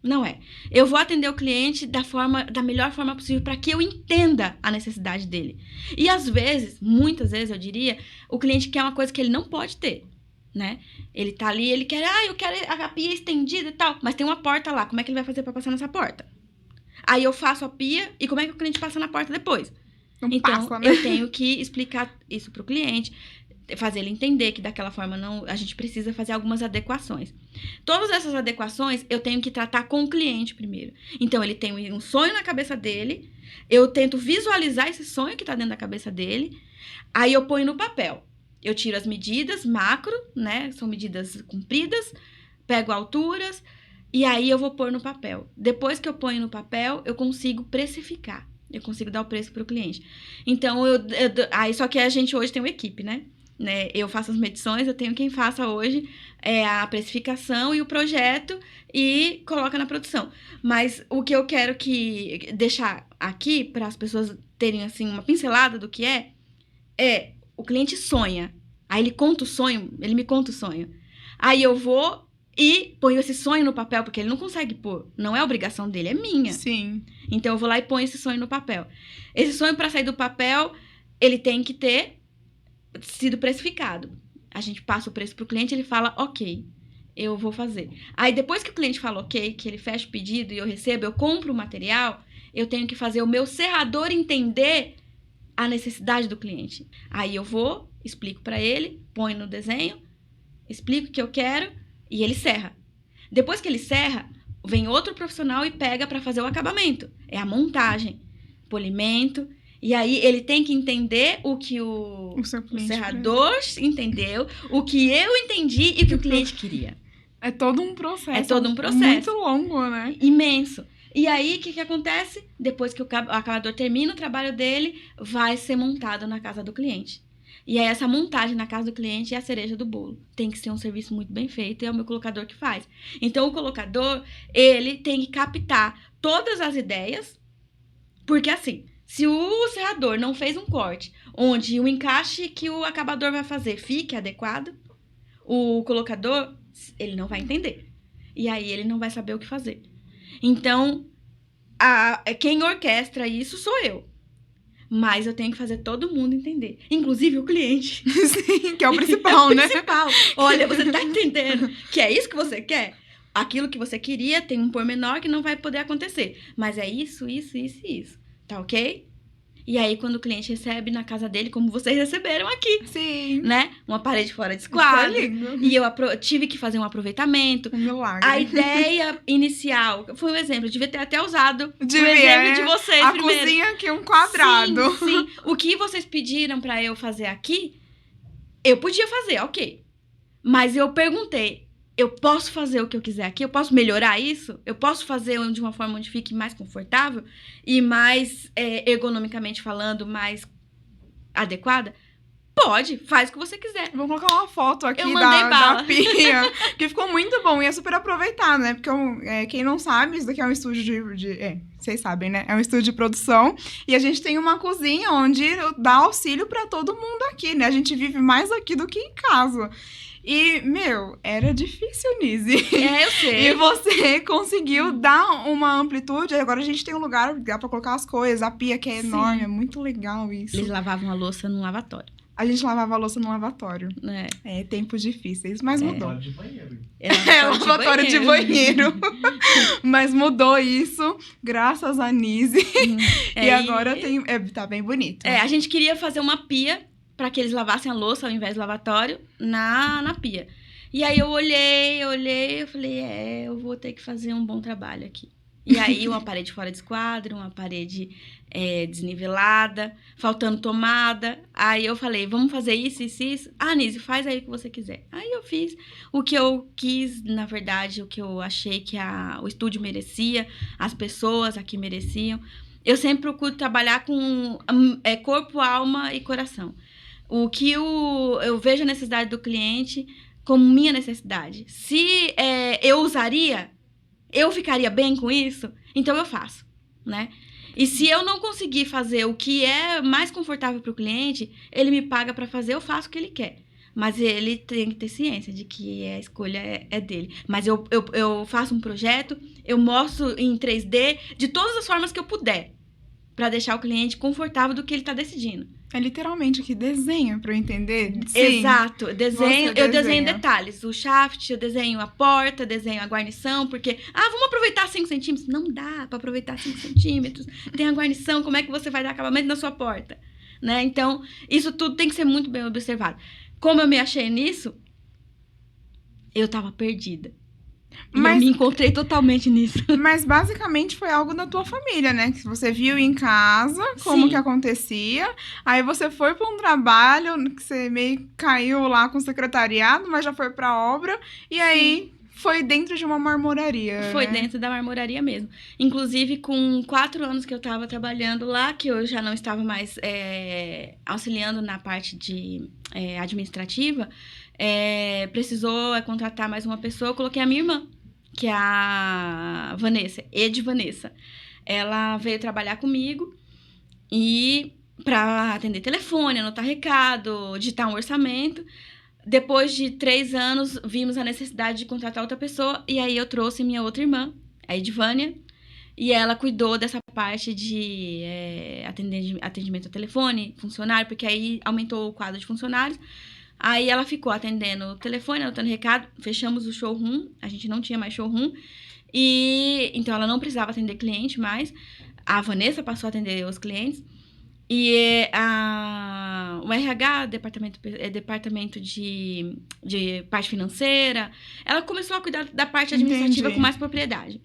Não é. Eu vou atender o cliente da melhor forma possível para que eu entenda a necessidade dele. E às vezes, muitas vezes eu diria, o cliente quer uma coisa que ele não pode ter, né? Ele tá ali, ele quer, eu quero a pia estendida e tal, mas tem uma porta lá, como é que ele vai fazer para passar nessa porta? Aí eu faço a pia e como é que o cliente passa na porta depois? Então, passa, né? Eu tenho que explicar isso pro cliente, fazer ele entender que daquela forma a gente precisa fazer algumas adequações. Todas essas adequações eu tenho que tratar com o cliente primeiro. Então, ele tem um sonho na cabeça dele, eu tento visualizar esse sonho que está dentro da cabeça dele, aí eu ponho no papel. Eu tiro as medidas macro, né? São medidas compridas, pego alturas, e aí eu vou pôr no papel. Depois que eu ponho no papel, eu consigo precificar. Eu consigo dar o preço para o cliente. Então, aí só que a gente hoje tem uma equipe, né? Eu faço as medições, eu tenho quem faça hoje a precificação e o projeto e coloca na produção. Mas o que eu quero deixar aqui para as pessoas terem assim uma pincelada do que é o cliente sonha. Aí ele me conta o sonho. Aí eu vou e ponho esse sonho no papel, porque ele não consegue pôr. Não é obrigação dele, é minha. Sim. Então eu vou lá e ponho esse sonho no papel. Esse sonho, para sair do papel, ele tem que ter sido precificado. A gente passa o preço pro cliente, ele fala, ok, eu vou fazer. Aí depois que o cliente fala ok, que ele fecha o pedido e eu recebo, eu compro o material, eu tenho que fazer o meu serrador entender a necessidade do cliente. Aí eu vou, explico para ele, ponho no desenho, explico o que eu quero e ele serra. Depois que ele serra, vem outro profissional e pega para fazer o acabamento. É a montagem, polimento. E aí ele tem que entender o que o serrador entendeu, o que eu entendi e o que o cliente queria. É todo um processo. É todo um processo. Muito longo, né? Imenso. E aí, o que acontece? Depois que o acabador termina o trabalho dele, vai ser montado na casa do cliente. E aí, essa montagem na casa do cliente é a cereja do bolo. Tem que ser um serviço muito bem feito e é o meu colocador que faz. Então, o colocador, ele tem que captar todas as ideias, porque assim, se o serrador não fez um corte onde o encaixe que o acabador vai fazer fique adequado, o colocador, ele não vai entender. E aí, ele não vai saber o que fazer. Então, quem orquestra isso sou eu. Mas eu tenho que fazer todo mundo entender. Inclusive o cliente. Sim, que é o principal, né? É o principal. Olha, você tá entendendo que é isso que você quer? Aquilo que você queria tem um pormenor que não vai poder acontecer. Mas é isso, isso, isso e isso. Tá ok? E aí, quando o cliente recebe na casa dele, como vocês receberam aqui. Sim. Né? Uma parede fora de esquadro. Foi lindo. E eu tive que fazer um aproveitamento. Um milagre. A ideia inicial, foi um exemplo, eu devia ter até usado o Devia, exemplo de vocês a primeiro. Cozinha aqui, um quadrado. Sim, sim. O que vocês pediram pra eu fazer aqui, eu podia fazer, ok. Mas eu perguntei, eu posso fazer o que eu quiser aqui? Eu posso melhorar isso? Eu posso fazer de uma forma onde fique mais confortável e mais ergonomicamente falando, mais adequada? Pode, faz o que você quiser. Vou colocar uma foto aqui Eu mandei da bala. pia, que ficou muito bom e é super aproveitado, né? Porque quem não sabe, isso daqui é um estúdio vocês sabem, né? É um estúdio de produção e a gente tem uma cozinha onde dá auxílio pra todo mundo aqui, né? A gente vive mais aqui do que em casa. E, era difícil, Nise. Eu sei. E você conseguiu dar uma amplitude. Agora a gente tem um lugar que dá pra colocar as coisas. A pia que é enorme, é muito legal isso. Eles lavavam a louça no lavatório. A gente lavava a louça no lavatório. Tempos difíceis, mas mudou. Lavatório de banheiro. Lavatório de banheiro. Mas mudou isso, graças a Nise. E agora tá bem bonito. A gente queria fazer uma pia para que eles lavassem a louça ao invés do lavatório na pia. E aí eu olhei, eu falei, eu vou ter que fazer um bom trabalho aqui. E aí uma parede fora de esquadro, uma parede desnivelada, faltando tomada. Aí eu falei, vamos fazer isso, isso, isso. Ah, Nise, faz aí o que você quiser. Aí eu fiz o que eu quis, na verdade, o que eu achei que o estúdio merecia, as pessoas aqui mereciam. Eu sempre procuro trabalhar com corpo, alma e coração. O que eu vejo a necessidade do cliente como minha necessidade. Se eu usaria, eu ficaria bem com isso, então eu faço, né? E se eu não conseguir fazer o que é mais confortável para o cliente, ele me paga para fazer, eu faço o que ele quer. Mas ele tem que ter ciência de que a escolha é dele. Mas eu faço um projeto, eu mostro em 3D de todas as formas que eu puder, para deixar o cliente confortável do que ele está decidindo. É literalmente aqui, desenha pra eu entender. Sim. Exato, eu desenho detalhes. O shaft, eu desenho a porta, desenho a guarnição, porque, vamos aproveitar 5 centímetros. Não dá pra aproveitar 5 centímetros. Tem a guarnição, como é que você vai dar acabamento na sua porta? Né? Então, isso tudo tem que ser muito bem observado. Como eu me achei nisso, eu tava perdida. Mas eu me encontrei totalmente nisso. Mas basicamente foi algo da tua família, né? Que você viu em casa como que acontecia. Aí você foi para um trabalho que você meio caiu lá com o secretariado, mas já foi para obra. E aí foi dentro de uma marmoraria. Foi dentro da marmoraria mesmo. Inclusive, com 4 anos que eu estava trabalhando lá, que eu já não estava mais auxiliando na parte de administrativa, precisou contratar mais uma pessoa. Eu coloquei a minha irmã, que é a Vanessa, Vanessa. Ela veio trabalhar comigo e para atender telefone, anotar recado, digitar um orçamento. Depois de 3 anos, vimos a necessidade de contratar outra pessoa, e aí eu trouxe minha outra irmã, a Edvânia, e ela cuidou dessa parte de atendimento ao telefone, funcionário, porque aí aumentou o quadro de funcionários. Aí ela ficou atendendo o telefone, anotando recado, fechamos o showroom, a gente não tinha mais showroom, e então ela não precisava atender cliente mais. a Vanessa passou a atender os clientes. E o RH, departamento de parte financeira, ela começou a cuidar da parte administrativa com mais propriedade.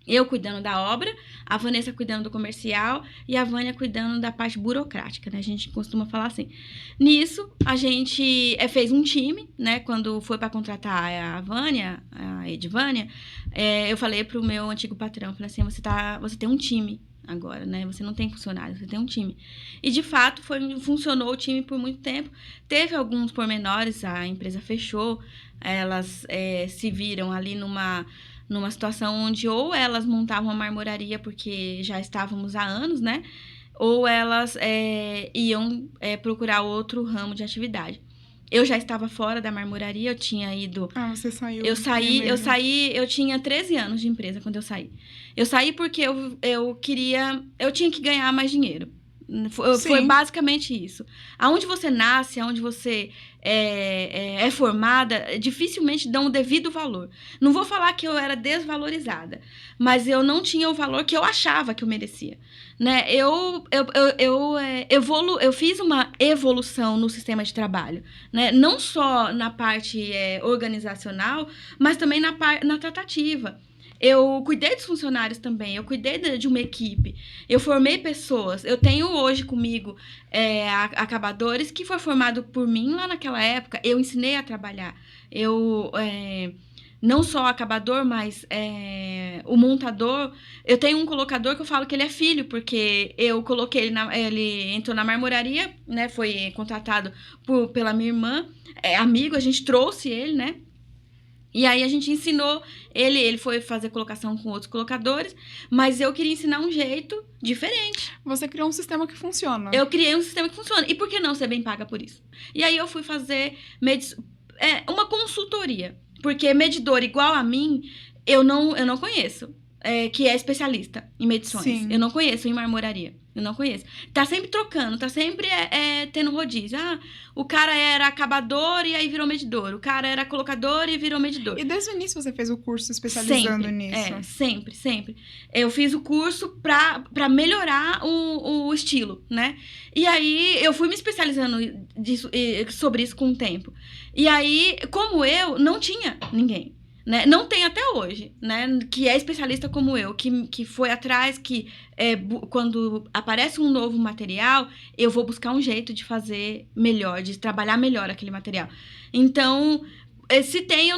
Eu cuidando da obra, a Vanessa cuidando do comercial e a Vânia cuidando da parte burocrática, né? A gente costuma falar assim. Nisso, a gente fez um time, né? Quando foi para contratar a Vânia, a Edvânia, eu falei pro meu antigo patrão, falei assim, você tem um time agora, né? Você não tem funcionário, você tem um time. E, de fato, funcionou o time por muito tempo. Teve alguns pormenores, a empresa fechou, elas se viram ali numa situação onde ou elas montavam a marmoraria porque já estávamos há anos, né? Ou elas iam procurar outro ramo de atividade. Eu já estava fora da marmoraria, eu tinha ido... Ah, você saiu. Eu saí, eu tinha 13 anos de empresa quando eu saí. Eu saí porque eu tinha que ganhar mais dinheiro. Foi basicamente isso. Aonde você nasce, aonde você é formada, dificilmente dão o devido valor. Não vou falar que eu era desvalorizada, mas eu não tinha o valor que eu achava que eu merecia. Né? Eu fiz uma evolução no sistema de trabalho, né? Não só na parte organizacional, mas também na tratativa. Eu cuidei dos funcionários também, eu cuidei de uma equipe, eu formei pessoas. Eu tenho hoje comigo acabadores que foi formado por mim lá naquela época. Eu ensinei a trabalhar. Não só o acabador, mas o montador. Eu tenho um colocador que eu falo que ele é filho, porque eu coloquei ele entrou na marmoraria, né? Foi contratado pela minha irmã, amigo, a gente trouxe ele, né? E aí a gente ensinou ele foi fazer colocação com outros colocadores, mas eu queria ensinar um jeito diferente. Você criou um sistema que funciona. Eu criei um sistema que funciona. E por que não ser bem paga por isso? E aí eu fui fazer uma consultoria, porque medidor igual a mim, eu não conheço, que é especialista em medições. Sim. Eu não conheço em marmoraria. Eu não conheço. Tá sempre trocando, tá sempre tendo rodízio. Ah, o cara era acabador e aí virou medidor. O cara era colocador e virou medidor. E desde o início você fez o curso especializando nisso? Sempre. Eu fiz o curso pra melhorar o estilo, né? E aí eu fui me especializando sobre isso com o tempo. E aí, como eu, não tinha ninguém. Né? Não tem até hoje, né? Que é especialista como eu, que foi atrás, que quando aparece um novo material, eu vou buscar um jeito de fazer melhor, de trabalhar melhor aquele material. Então, se tem, eu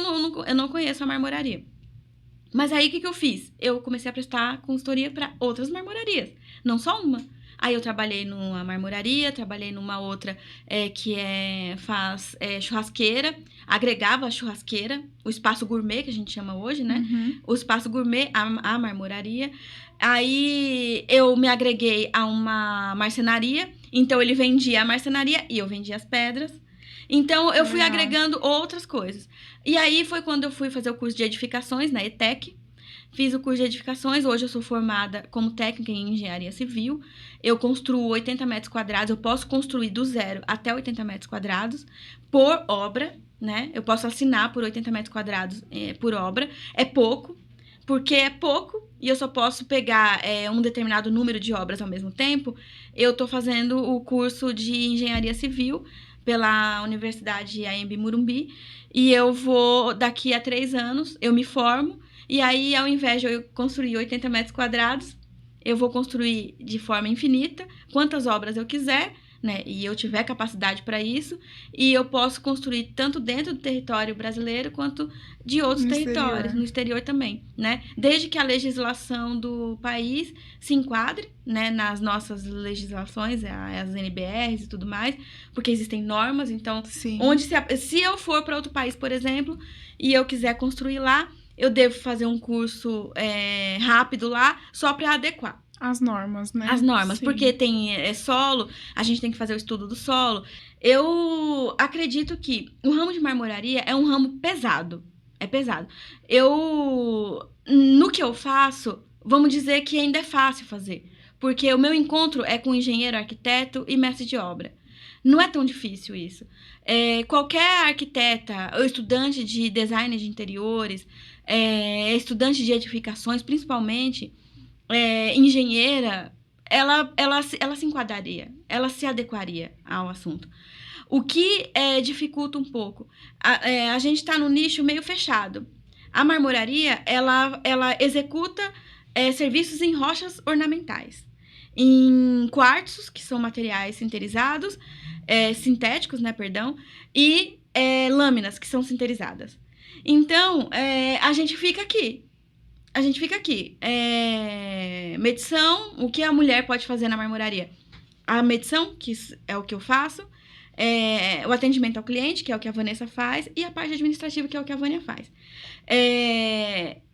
não conheço a marmoraria. Mas aí, o que eu fiz? Eu comecei a prestar consultoria para outras marmorarias, não só uma. Aí eu trabalhei numa marmoraria, trabalhei numa outra que faz churrasqueira, agregava a churrasqueira, o espaço gourmet, que a gente chama hoje, né? Uhum. O espaço gourmet, a marmoraria. Aí eu me agreguei a uma marcenaria, então ele vendia a marcenaria e eu vendia as pedras. Então eu fui agregando outras coisas. E aí foi quando eu fui fazer o curso de edificações na ETEC. Fiz o curso de edificações, hoje eu sou formada como técnica em engenharia civil. Eu construo 80 metros quadrados, eu posso construir do zero até 80 metros quadrados por obra, né? Eu posso assinar por 80 metros quadrados por obra. É pouco, porque é pouco e eu só posso pegar um determinado número de obras ao mesmo tempo. Eu estou fazendo o curso de engenharia civil pela Universidade AMB Morumbi e eu vou, daqui a 3 anos, eu me formo. E aí, ao invés de eu construir 80 metros quadrados, eu vou construir de forma infinita, quantas obras eu quiser, né? E eu tiver capacidade para isso. E eu posso construir tanto dentro do território brasileiro, quanto de outros territórios, no exterior também, né? Desde que a legislação do país se enquadre, né? Nas nossas legislações, as NBRs e tudo mais, porque existem normas. Então, onde se eu for para outro país, por exemplo, e eu quiser construir lá, eu devo fazer um curso rápido lá, só para adequar. As normas, né? As normas, porque tem solo, a gente tem que fazer o estudo do solo. Eu acredito que o ramo de marmoraria é um ramo pesado. É pesado. No que eu faço, vamos dizer que ainda é fácil fazer. Porque o meu encontro é com engenheiro, arquiteto e mestre de obra. Não é tão difícil isso. Qualquer arquiteta ou estudante de design de interiores, estudante de edificações, principalmente, engenheira, ela se enquadraria, ela se adequaria ao assunto. O que dificulta um pouco, a gente está num nicho meio fechado. A marmoraria, ela executa serviços em rochas ornamentais, em quartzos, que são materiais sintéticos, né, perdão, e lâminas, que são sinterizadas. Então, a gente fica aqui. Medição, o que a mulher pode fazer na marmoraria? A medição, que é o que eu faço, o atendimento ao cliente, que é o que a Vanessa faz, e a parte administrativa, que é o que a Vânia faz.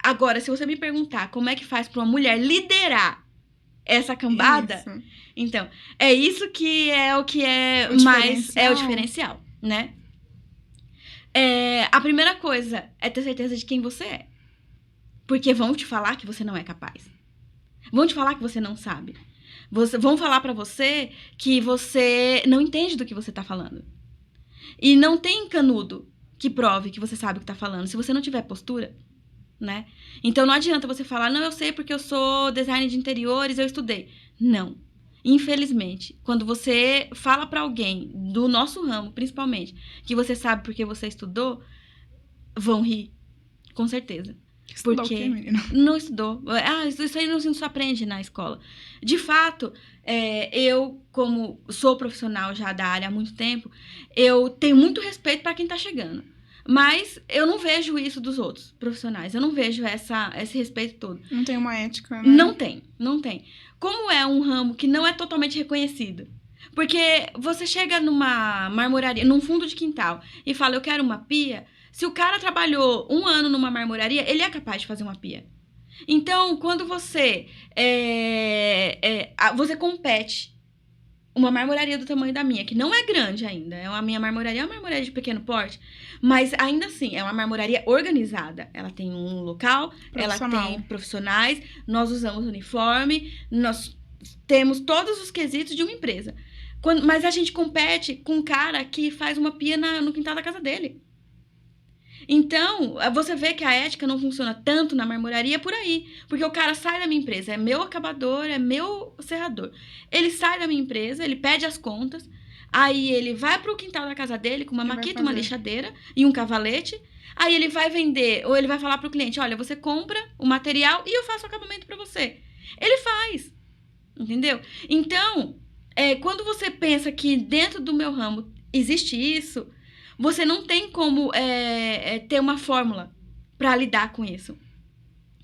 Agora, se você me perguntar como é que faz para uma mulher liderar essa cambada, então, isso que é o que é o diferencial, né? A primeira coisa é ter certeza de quem você é. Porque vão te falar que você não é capaz. Vão te falar que você não sabe. Vão falar pra você que você não entende do que você tá falando. E não tem canudo que prove que você sabe o que tá falando, se você não tiver postura, né? Então não adianta você falar, não, eu sei porque eu sou designer de interiores, eu estudei. Não. Infelizmente, quando você fala pra alguém, do nosso ramo principalmente, que você sabe porque você estudou, vão rir. Com certeza. Estudou porque o quê, menina? não estudou. Isso aí não se aprende na escola. De fato, eu, como sou profissional já da área há muito tempo, eu tenho muito respeito para quem tá chegando. Mas eu não vejo isso dos outros profissionais. Eu não vejo esse respeito todo. Não tem uma ética, né? Não tem. Como é um ramo que não é totalmente reconhecido? Porque você chega numa marmoraria, num fundo de quintal, e fala, eu quero uma pia. Se o cara trabalhou 1 ano numa marmoraria, ele é capaz de fazer uma pia. Então, quando você compete uma marmoraria do tamanho da minha, que não é grande ainda, a minha marmoraria é uma marmoraria de pequeno porte, mas ainda assim, é uma marmoraria organizada. Ela tem um local, ela tem profissionais, nós usamos uniforme, nós temos todos os quesitos de uma empresa. Mas a gente compete com um cara que faz uma pia no quintal da casa dele. Então, você vê que a ética não funciona tanto na marmoraria por aí. Porque o cara sai da minha empresa, é meu acabador, é meu serrador. Ele sai da minha empresa, ele pede as contas, aí ele vai pro quintal da casa dele com uma maquita, uma lixadeira e um cavalete. Aí ele vai vender, ou ele vai falar pro cliente, olha, você compra o material e eu faço o acabamento pra você. Ele faz, entendeu? Então, quando você pensa que dentro do meu ramo existe isso, você não tem como ter uma fórmula para lidar com isso,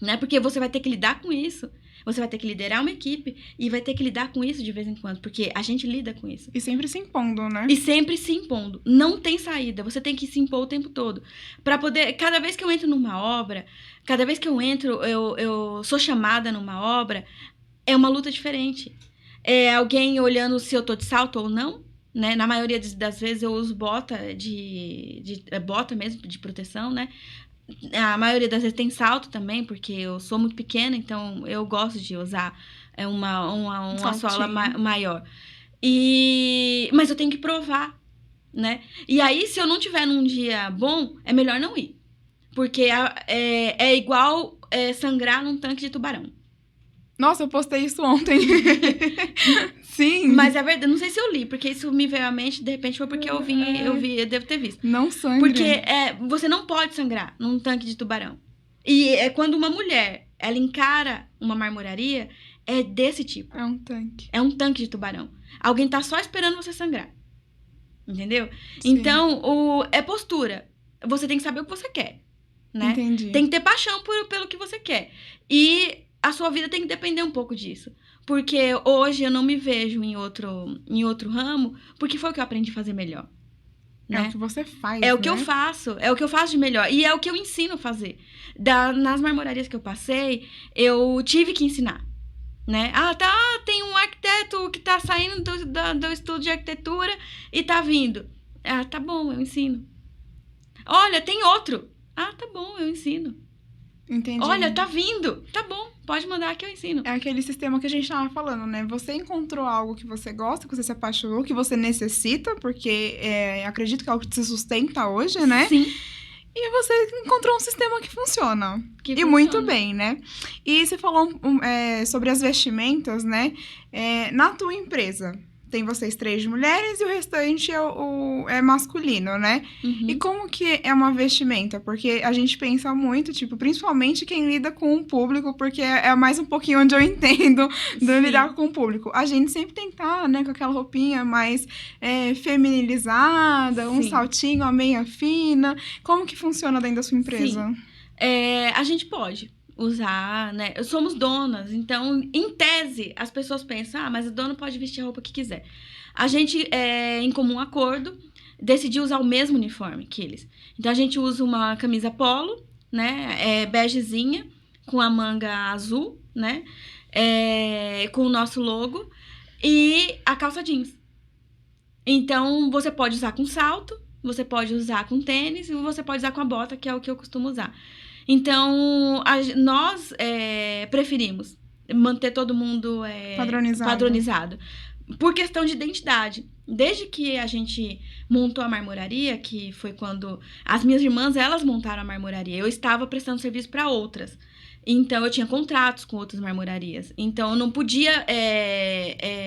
né? Porque você vai ter que lidar com isso, você vai ter que liderar uma equipe e vai ter que lidar com isso de vez em quando, porque a gente lida com isso. E sempre se impondo, né? E sempre se impondo. Não tem saída, você tem que se impor o tempo todo. Para poder, cada vez que eu entro numa obra, cada vez que eu entro, eu sou chamada numa obra, é uma luta diferente. É alguém olhando se eu tô de salto ou não, né? Na maioria das vezes eu uso bota bota mesmo, de proteção, né? A maioria das vezes tem salto também, porque eu sou muito pequena, então eu gosto de usar uma sola maior. Mas eu tenho que provar, né? E aí, se eu não tiver num dia bom, é melhor não ir. Porque é igual sangrar num tanque de tubarão. Nossa, eu postei isso ontem. Sim. Mas é verdade, não sei se eu li, porque isso me veio à mente, de repente foi porque eu devo ter visto. Não sangre. Porque você não pode sangrar num tanque de tubarão. E quando uma mulher, ela encara uma marmoraria, é desse tipo. É um tanque. É um tanque de tubarão. Alguém tá só esperando você sangrar. Entendeu? Sim. Então, é postura. Você tem que saber o que você quer, né? Entendi. Tem que ter paixão pelo que você quer. E a sua vida tem que depender um pouco disso. Porque hoje eu não me vejo em outro ramo, porque foi o que eu aprendi a fazer melhor. Né? É o que você faz, o que eu faço. É o que eu faço de melhor. E é o que eu ensino a fazer. Nas marmorarias que eu passei, eu tive que ensinar. Né? Tem um arquiteto que tá saindo do estudo de arquitetura e tá vindo. Tá bom, eu ensino. Olha, tem outro. Tá bom, eu ensino. Entendi. Olha, tá vindo. Tá bom, pode mandar que eu ensino. É aquele sistema que a gente tava falando, né? Você encontrou algo que você gosta, que você se apaixonou, que você necessita, porque acredito que é algo que te sustenta hoje, né? Sim. E você encontrou um sistema que funciona. Que E funciona. muito bem, né? E você falou sobre as vestimentas, né? Na tua empresa, tem vocês 3 mulheres e o restante é masculino, né? Uhum. E como que é uma vestimenta? Porque a gente pensa muito, tipo, principalmente quem lida com o público, porque é mais um pouquinho onde eu entendo de Sim. lidar com o público. A gente sempre tem que estar, né, com aquela roupinha mais feminilizada, um Sim. saltinho, a meia fina. Como que funciona dentro da sua empresa? A gente pode usar, né? Somos donas, então, em tese, as pessoas pensam, mas a dona pode vestir a roupa que quiser. A gente, em comum acordo, decidiu usar o mesmo uniforme que eles. Então, a gente usa uma camisa polo, né? Begezinha, com a manga azul, né? Com o nosso logo, e a calça jeans. Então, você pode usar com salto, você pode usar com tênis, e você pode usar com a bota, que é o que eu costumo usar. Então, nós preferimos manter todo mundo padronizado. Por questão de identidade. Desde que a gente montou a marmoraria, que foi quando as minhas irmãs, elas montaram a marmoraria. Eu estava prestando serviço para outras. Então, eu tinha contratos com outras marmorarias. Então, eu não podia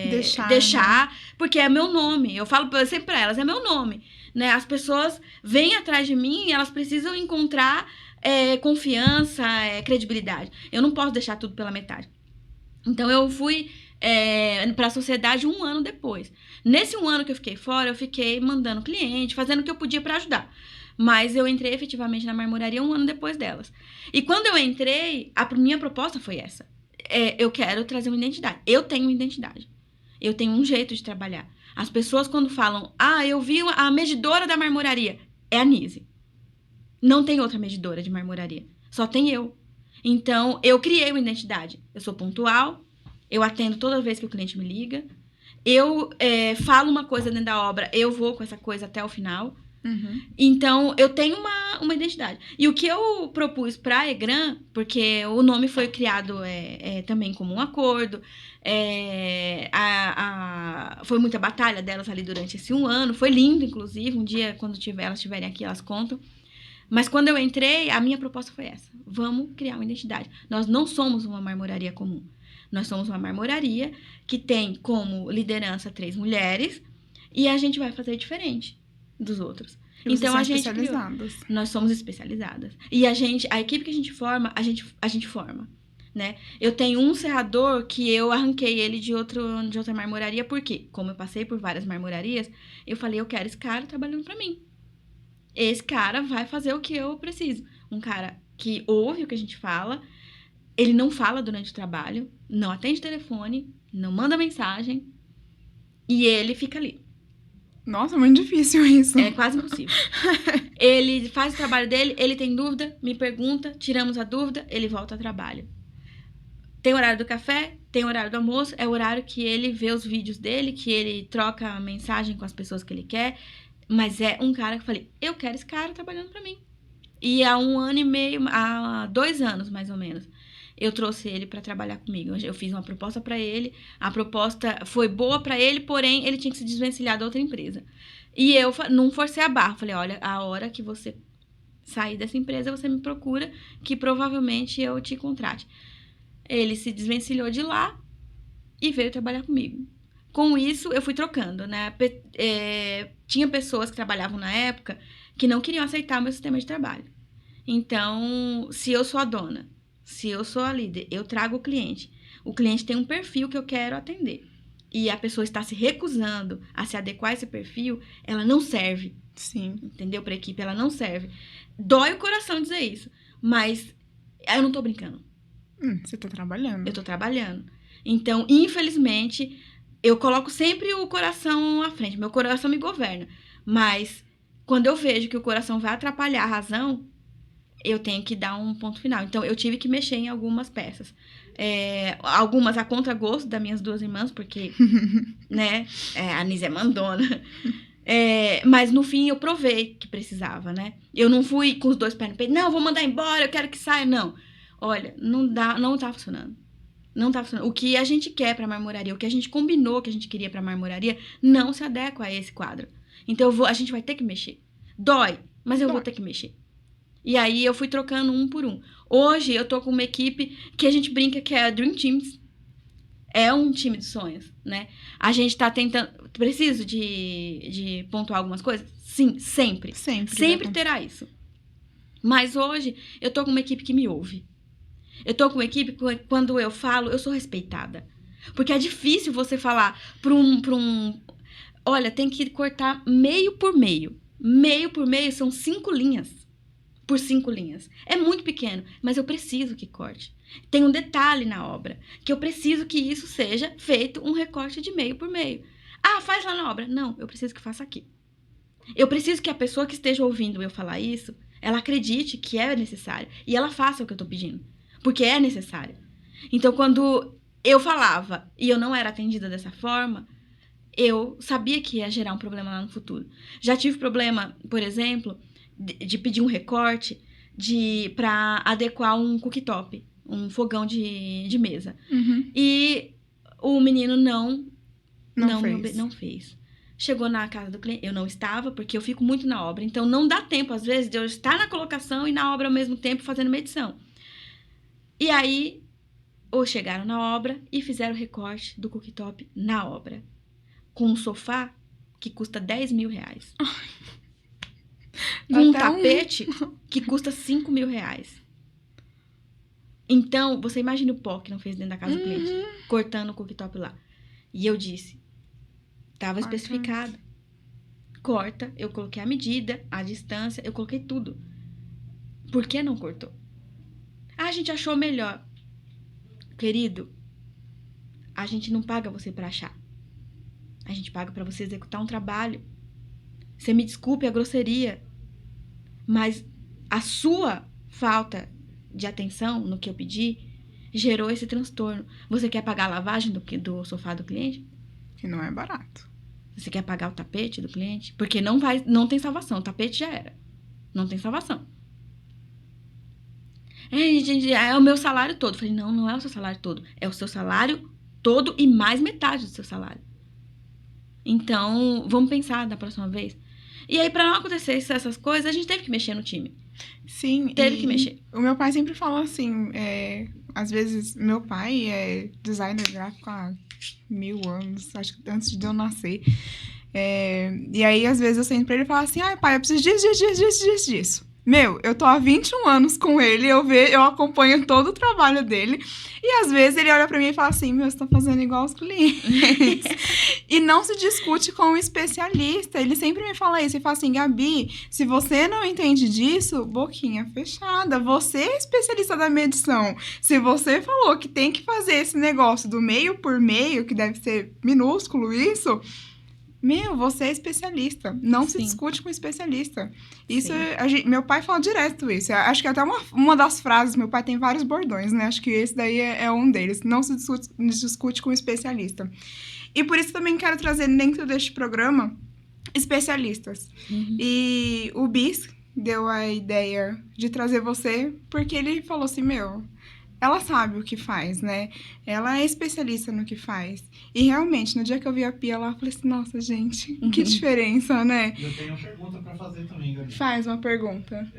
deixar, né? Porque é meu nome. Eu falo sempre para elas, é meu nome. Né? As pessoas vêm atrás de mim e elas precisam encontrar confiança, credibilidade. Eu não posso deixar tudo pela metade. Então, eu fui para a sociedade 1 ano depois. Nesse 1 ano que eu fiquei fora, eu fiquei mandando cliente, fazendo o que eu podia para ajudar. Mas eu entrei efetivamente na marmoraria 1 ano depois delas. E quando eu entrei, a minha proposta foi essa. Eu quero trazer uma identidade. Eu tenho uma identidade. Eu tenho um jeito de trabalhar. As pessoas quando falam, eu vi a medidora da marmoraria, é a Nise. Não tem outra medidora de marmoraria. Só tem eu. Então, eu criei uma identidade. Eu sou pontual, eu atendo toda vez que o cliente me liga. Eu falo uma coisa dentro da obra, eu vou com essa coisa até o final. Uhum. Então, eu tenho uma identidade. E o que eu propus para a Egran, porque o nome foi criado também como um acordo, foi muita batalha delas ali durante esse 1 ano, foi lindo, inclusive, um dia, quando elas estiverem aqui, elas contam. Mas quando eu entrei, a minha proposta foi essa. Vamos criar uma identidade. Nós não somos uma marmoraria comum. Nós somos uma marmoraria que tem como liderança 3 mulheres e a gente vai fazer diferente dos outros. E então, a gente nós somos especializadas. E a equipe que a gente forma, a gente forma. Né? Eu tenho um serrador que eu arranquei ele de outra marmoraria, porque, como eu passei por várias marmorarias, eu falei, eu quero esse cara trabalhando pra mim. Esse cara vai fazer o que eu preciso. Um cara que ouve o que a gente fala, ele não fala durante o trabalho, não atende telefone, não manda mensagem, e ele fica ali. Nossa, muito difícil isso. É quase impossível. Ele faz o trabalho dele, ele tem dúvida, me pergunta, tiramos a dúvida, ele volta ao trabalho. Tem horário do café, tem horário do almoço, é o horário que ele vê os vídeos dele, que ele troca mensagem com as pessoas que ele quer. Mas é um cara que eu falei, eu quero esse cara trabalhando pra mim. E há 1 ano e meio, há 2 anos mais ou menos, eu trouxe ele pra trabalhar comigo. Eu fiz uma proposta pra ele, a proposta foi boa pra ele, porém ele tinha que se desvencilhar da outra empresa. E eu não forcei a barra, falei, olha, a hora que você sair dessa empresa, você me procura, que provavelmente eu te contrate. Ele se desvencilhou de lá e veio trabalhar comigo. Com isso, eu fui trocando, né? Tinha pessoas que trabalhavam na época que não queriam aceitar o meu sistema de trabalho. Então, se eu sou a dona, se eu sou a líder, eu trago o cliente. O cliente tem um perfil que eu quero atender. E a pessoa está se recusando a se adequar a esse perfil, ela não serve. Sim. Entendeu? Para a equipe, ela não serve. Dói o coração dizer isso, mas eu não tô brincando. Você tá trabalhando. Eu tô trabalhando. Então, infelizmente, eu coloco sempre o coração à frente. Meu coração me governa. Mas, quando eu vejo que o coração vai atrapalhar a razão, eu tenho que dar um ponto final. Então, eu tive que mexer em algumas peças. Algumas a contragosto das minhas 2 irmãs, porque, né, a Nise é mandona. Mas, no fim, eu provei que precisava, né? Eu não fui com os 2 pés no peito. Não, vou mandar embora, eu quero que saia. Não. Olha, não tá funcionando. Não tá funcionando. O que a gente quer pra marmoraria, o que a gente combinou que a gente queria pra marmoraria, não se adequa a esse quadro. Então, a gente vai ter que mexer. Dói, mas eu vou ter que mexer. E aí eu fui trocando um por um. Hoje eu tô com uma equipe que a gente brinca que é a Dream Teams. É um time de sonhos, né? A gente tá tentando... Preciso de pontuar algumas coisas? Sim, sempre. Sempre terá isso. Mas hoje eu tô com uma equipe que me ouve. Eu tô com uma equipe que quando eu falo, eu sou respeitada. Porque é difícil você falar pra um... Olha, tem que cortar meio por meio. Meio por meio são 5 linhas. Por 5 linhas. É muito pequeno, mas eu preciso que corte. Tem um detalhe na obra, que eu preciso que isso seja feito um recorte de meio por meio. Ah, faz lá na obra. Não, eu preciso que faça aqui. Eu preciso que a pessoa que esteja ouvindo eu falar isso, ela acredite que é necessário e ela faça o que eu tô pedindo, porque é necessário. Então, quando eu falava e eu não era atendida dessa forma, eu sabia que ia gerar um problema lá no futuro. Já tive problema, por exemplo, de pedir um recorte para adequar um cooktop, um fogão de mesa. Uhum. E o menino Não fez. Chegou na casa do cliente, eu não estava, porque eu fico muito na obra. Então, não dá tempo, às vezes, de eu estar na colocação e na obra ao mesmo tempo, fazendo medição. E aí, ou chegaram na obra e fizeram o recorte do cooktop na obra. Com um sofá que custa 10 mil reais. Com um tapete que custa 5 mil reais. Então, você imagina o pó que não fez dentro da casa do cliente, cortando o cooktop lá. E eu disse, estava especificado. Corta, eu coloquei a medida, a distância, eu coloquei tudo. Por que não cortou? Ah, a gente achou melhor. Querido, a gente não paga você pra achar. A gente paga pra você executar um trabalho. Você me desculpe a grosseria, mas a sua falta de atenção no que eu pedi gerou esse transtorno. Você quer pagar a lavagem do sofá do cliente? Que não é barato. Você quer pagar o tapete do cliente? Porque não tem salvação. O tapete já era. Não tem salvação. É o meu salário todo. Eu falei, não é o seu salário todo. É o seu salário todo e mais metade do seu salário. Então, vamos pensar da próxima vez. E aí, pra não acontecer essas coisas, a gente teve que mexer no time. Sim. Teve que mexer. O meu pai sempre fala assim, às vezes, meu pai é designer gráfico há 1000 anos, acho que antes de eu nascer. E aí, às vezes, eu sento pra ele e falo assim, ai, pai, eu preciso disso. Meu, eu tô há 21 anos com ele, eu acompanho todo o trabalho dele. E às vezes ele olha pra mim e fala assim, meu, você tá fazendo igual aos clientes. E não se discute com o especialista. Ele sempre me fala isso. Ele fala assim, Gabi, se você não entende disso, boquinha fechada. Você é especialista da medição. Se você falou que tem que fazer esse negócio do meio por meio, que deve ser minúsculo isso... Meu, você é especialista. Não se discute com especialista. Isso, meu pai fala direto isso. Acho que até uma das frases, meu pai tem vários bordões, né? Acho que esse daí é um deles. Não se discute com especialista. E por isso também quero trazer dentro deste programa especialistas. Uhum. E o Bis deu a ideia de trazer você porque ele falou assim, meu... Ela sabe o que faz, né? Ela é especialista no que faz. E realmente, no dia que eu vi a Pia lá, eu falei assim, nossa, gente, que diferença, né? Eu tenho uma pergunta pra fazer também, Gabi. Faz uma pergunta.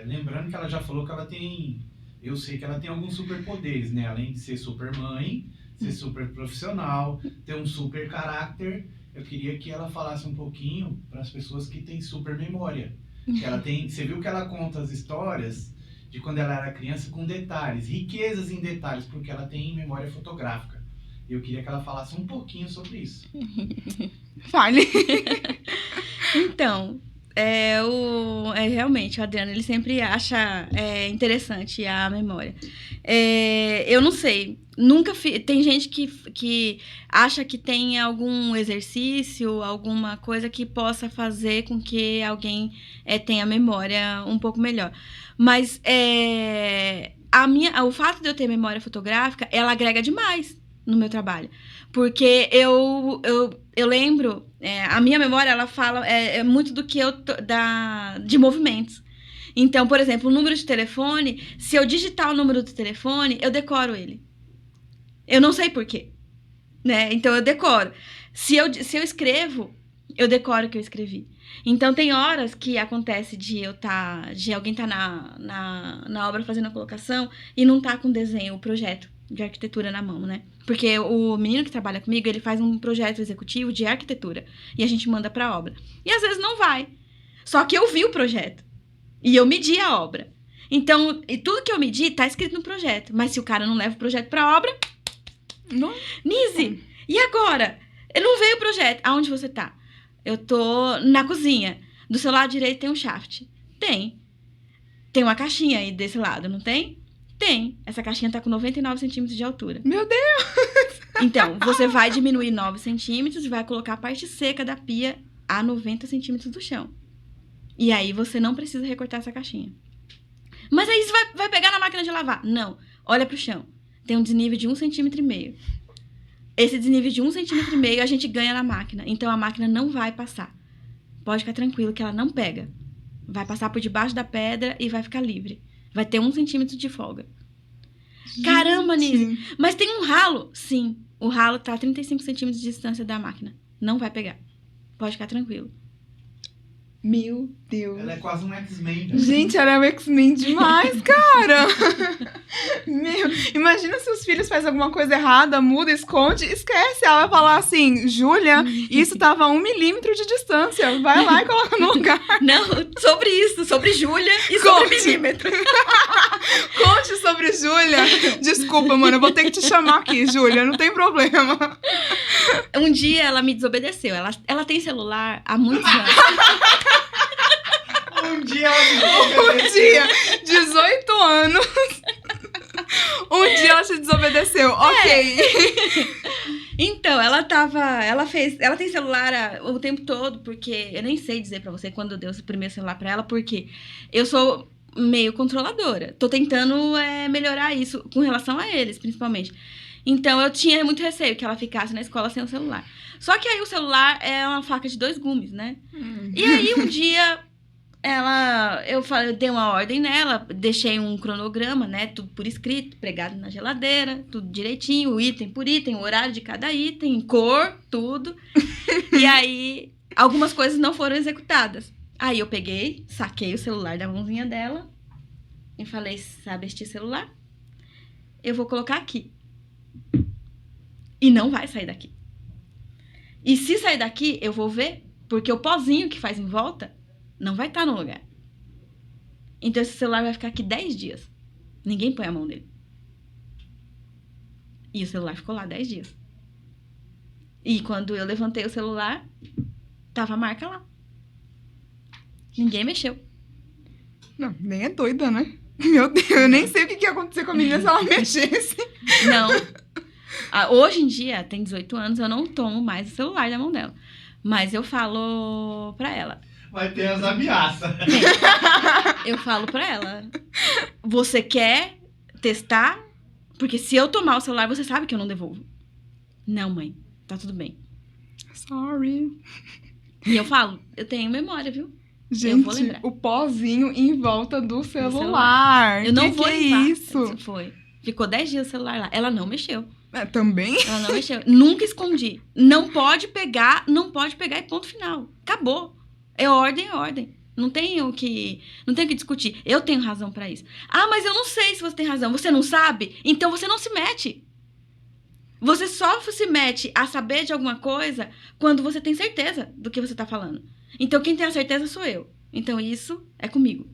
Lembrando que ela já falou que ela tem... Eu sei que ela tem alguns superpoderes, né? Além de ser super mãe, ser super profissional, ter um super caráter. Eu queria que ela falasse um pouquinho para as pessoas que têm super memória. Ela tem... Você viu que ela conta as histórias... de quando ela era criança, com detalhes, riquezas em detalhes, porque ela tem memória fotográfica. Eu queria que ela falasse um pouquinho sobre isso. Fale. Então, realmente, o Adriano, ele sempre acha interessante a memória. Eu não sei, nunca tem gente que acha que tem algum exercício, alguma coisa que possa fazer com que alguém tenha memória um pouco melhor. Mas o fato de eu ter memória fotográfica, ela agrega demais no meu trabalho. Porque eu lembro, a minha memória, ela fala muito do que de movimentos. Então, por exemplo, o número de telefone, se eu digitar o número do telefone, eu decoro ele. Eu não sei por quê, né? Então, eu decoro. Se eu escrevo, eu decoro o que eu escrevi. Então, tem horas que acontece de alguém tá na obra fazendo a colocação e não tá com o desenho, o projeto de arquitetura na mão, né? Porque o menino que trabalha comigo, ele faz um projeto executivo de arquitetura e a gente manda pra obra. E às vezes não vai. Só que eu vi o projeto e eu medi a obra. Então, e tudo que eu medi tá escrito no projeto. Mas se o cara não leva o projeto pra obra... Não. Nise, e agora? Não veio o projeto. Aonde você tá? Eu tô na cozinha. Do seu lado direito tem um shaft. Tem. Tem uma caixinha aí desse lado, não tem? Tem. Essa caixinha tá com 99 centímetros de altura. Meu Deus! Então, você vai diminuir 9 centímetros e vai colocar a parte seca da pia a 90 centímetros do chão. E aí você não precisa recortar essa caixinha. Mas aí você vai pegar na máquina de lavar. Não. Olha pro chão. Tem um desnível de 1,5 centímetro. Esse desnível de 1,5 centímetro a gente ganha na máquina. Então a máquina não vai passar. Pode ficar tranquilo que ela não pega. Vai passar por debaixo da pedra e vai ficar livre. Vai ter 1 centímetro de folga. Gente. Caramba, Nise. Mas tem um ralo? Sim. O ralo tá a 35 centímetros de distância da máquina. Não vai pegar. Pode ficar tranquilo. Meu Deus. Ela é quase um X-Men. Né? Gente, ela é um X-Men demais, cara. Meu, imagina se os filhos fazem alguma coisa errada, muda, esconde, esquece. Ela vai falar assim, Júlia, isso tava a 1 milímetro de distância. Vai lá e coloca no lugar. Não, sobre isso, sobre Júlia e sobre milímetro. Conte sobre Júlia. Desculpa, mano, eu vou ter que te chamar aqui, Júlia, não tem problema. Um dia ela me desobedeceu. Ela tem celular há muitos anos. Um dia ela Um dia, 18 anos. Um dia ela te desobedeceu. Ok. Então, ela tem celular o tempo todo, porque eu nem sei dizer pra você quando eu dei o primeiro celular pra ela, porque eu sou meio controladora. Tô tentando melhorar isso com relação a eles, principalmente. Então, eu tinha muito receio que ela ficasse na escola sem o celular. Só que aí o celular é uma faca de 2 gumes, né? E aí, um dia, eu dei uma ordem nela, deixei um cronograma, né? Tudo por escrito, pregado na geladeira, tudo direitinho, item por item, o horário de cada item, cor, tudo. E aí, algumas coisas não foram executadas. Aí eu peguei, saquei o celular da mãozinha dela e falei, sabe este celular? Eu vou colocar aqui. E não vai sair daqui. E se sair daqui, eu vou ver, porque o pozinho que faz em volta não vai estar no lugar. Então esse celular vai ficar aqui 10 dias. Ninguém põe a mão nele. E o celular ficou lá 10 dias. E quando eu levantei o celular, tava a marca lá. Ninguém mexeu. Não, nem é doida, né? Meu Deus, eu nem sei o que ia acontecer com a menina se ela mexesse. Não. Hoje em dia, tem 18 anos, eu não tomo mais o celular da mão dela. Mas eu falo pra ela. Vai ter as ameaças. Eu falo pra ela. Você quer testar? Porque se eu tomar o celular, você sabe que eu não devolvo. Não, mãe. Tá tudo bem. Sorry. E eu falo, eu tenho memória, viu? Gente, eu vou lembrar. o pozinho em volta do celular. Eu não que vou é limpar. isso? Foi. Ficou 10 dias o celular lá. Ela não mexeu. Também? Ela não mexeu. Nunca escondi. Não pode pegar e ponto final. Acabou. É ordem, é ordem. Não tenho o que discutir. Eu tenho razão pra isso. Ah, mas eu não sei se você tem razão. Você não sabe? Então você não se mete. Você só se mete a saber de alguma coisa quando você tem certeza do que você tá falando. Então quem tem a certeza sou eu. Então isso é comigo.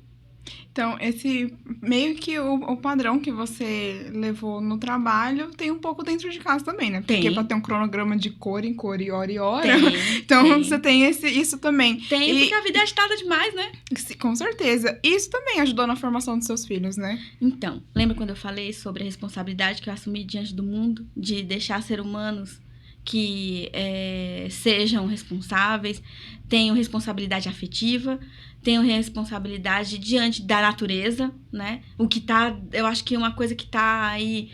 Então, esse meio que o padrão que você levou no trabalho tem um pouco dentro de casa também, né? Porque Tem. pra ter um cronograma de cor em cor e hora em hora. Tem, Então, tem. você tem isso também. Tem, porque a vida é agitada demais, né? Com certeza. Isso também ajudou na formação dos seus filhos, né? Então, lembra quando eu falei sobre a responsabilidade que eu assumi diante do mundo? De deixar ser humanos que sejam responsáveis, tenham responsabilidade afetiva, tenham responsabilidade diante da natureza, né? O que tá, eu acho que uma coisa que tá aí,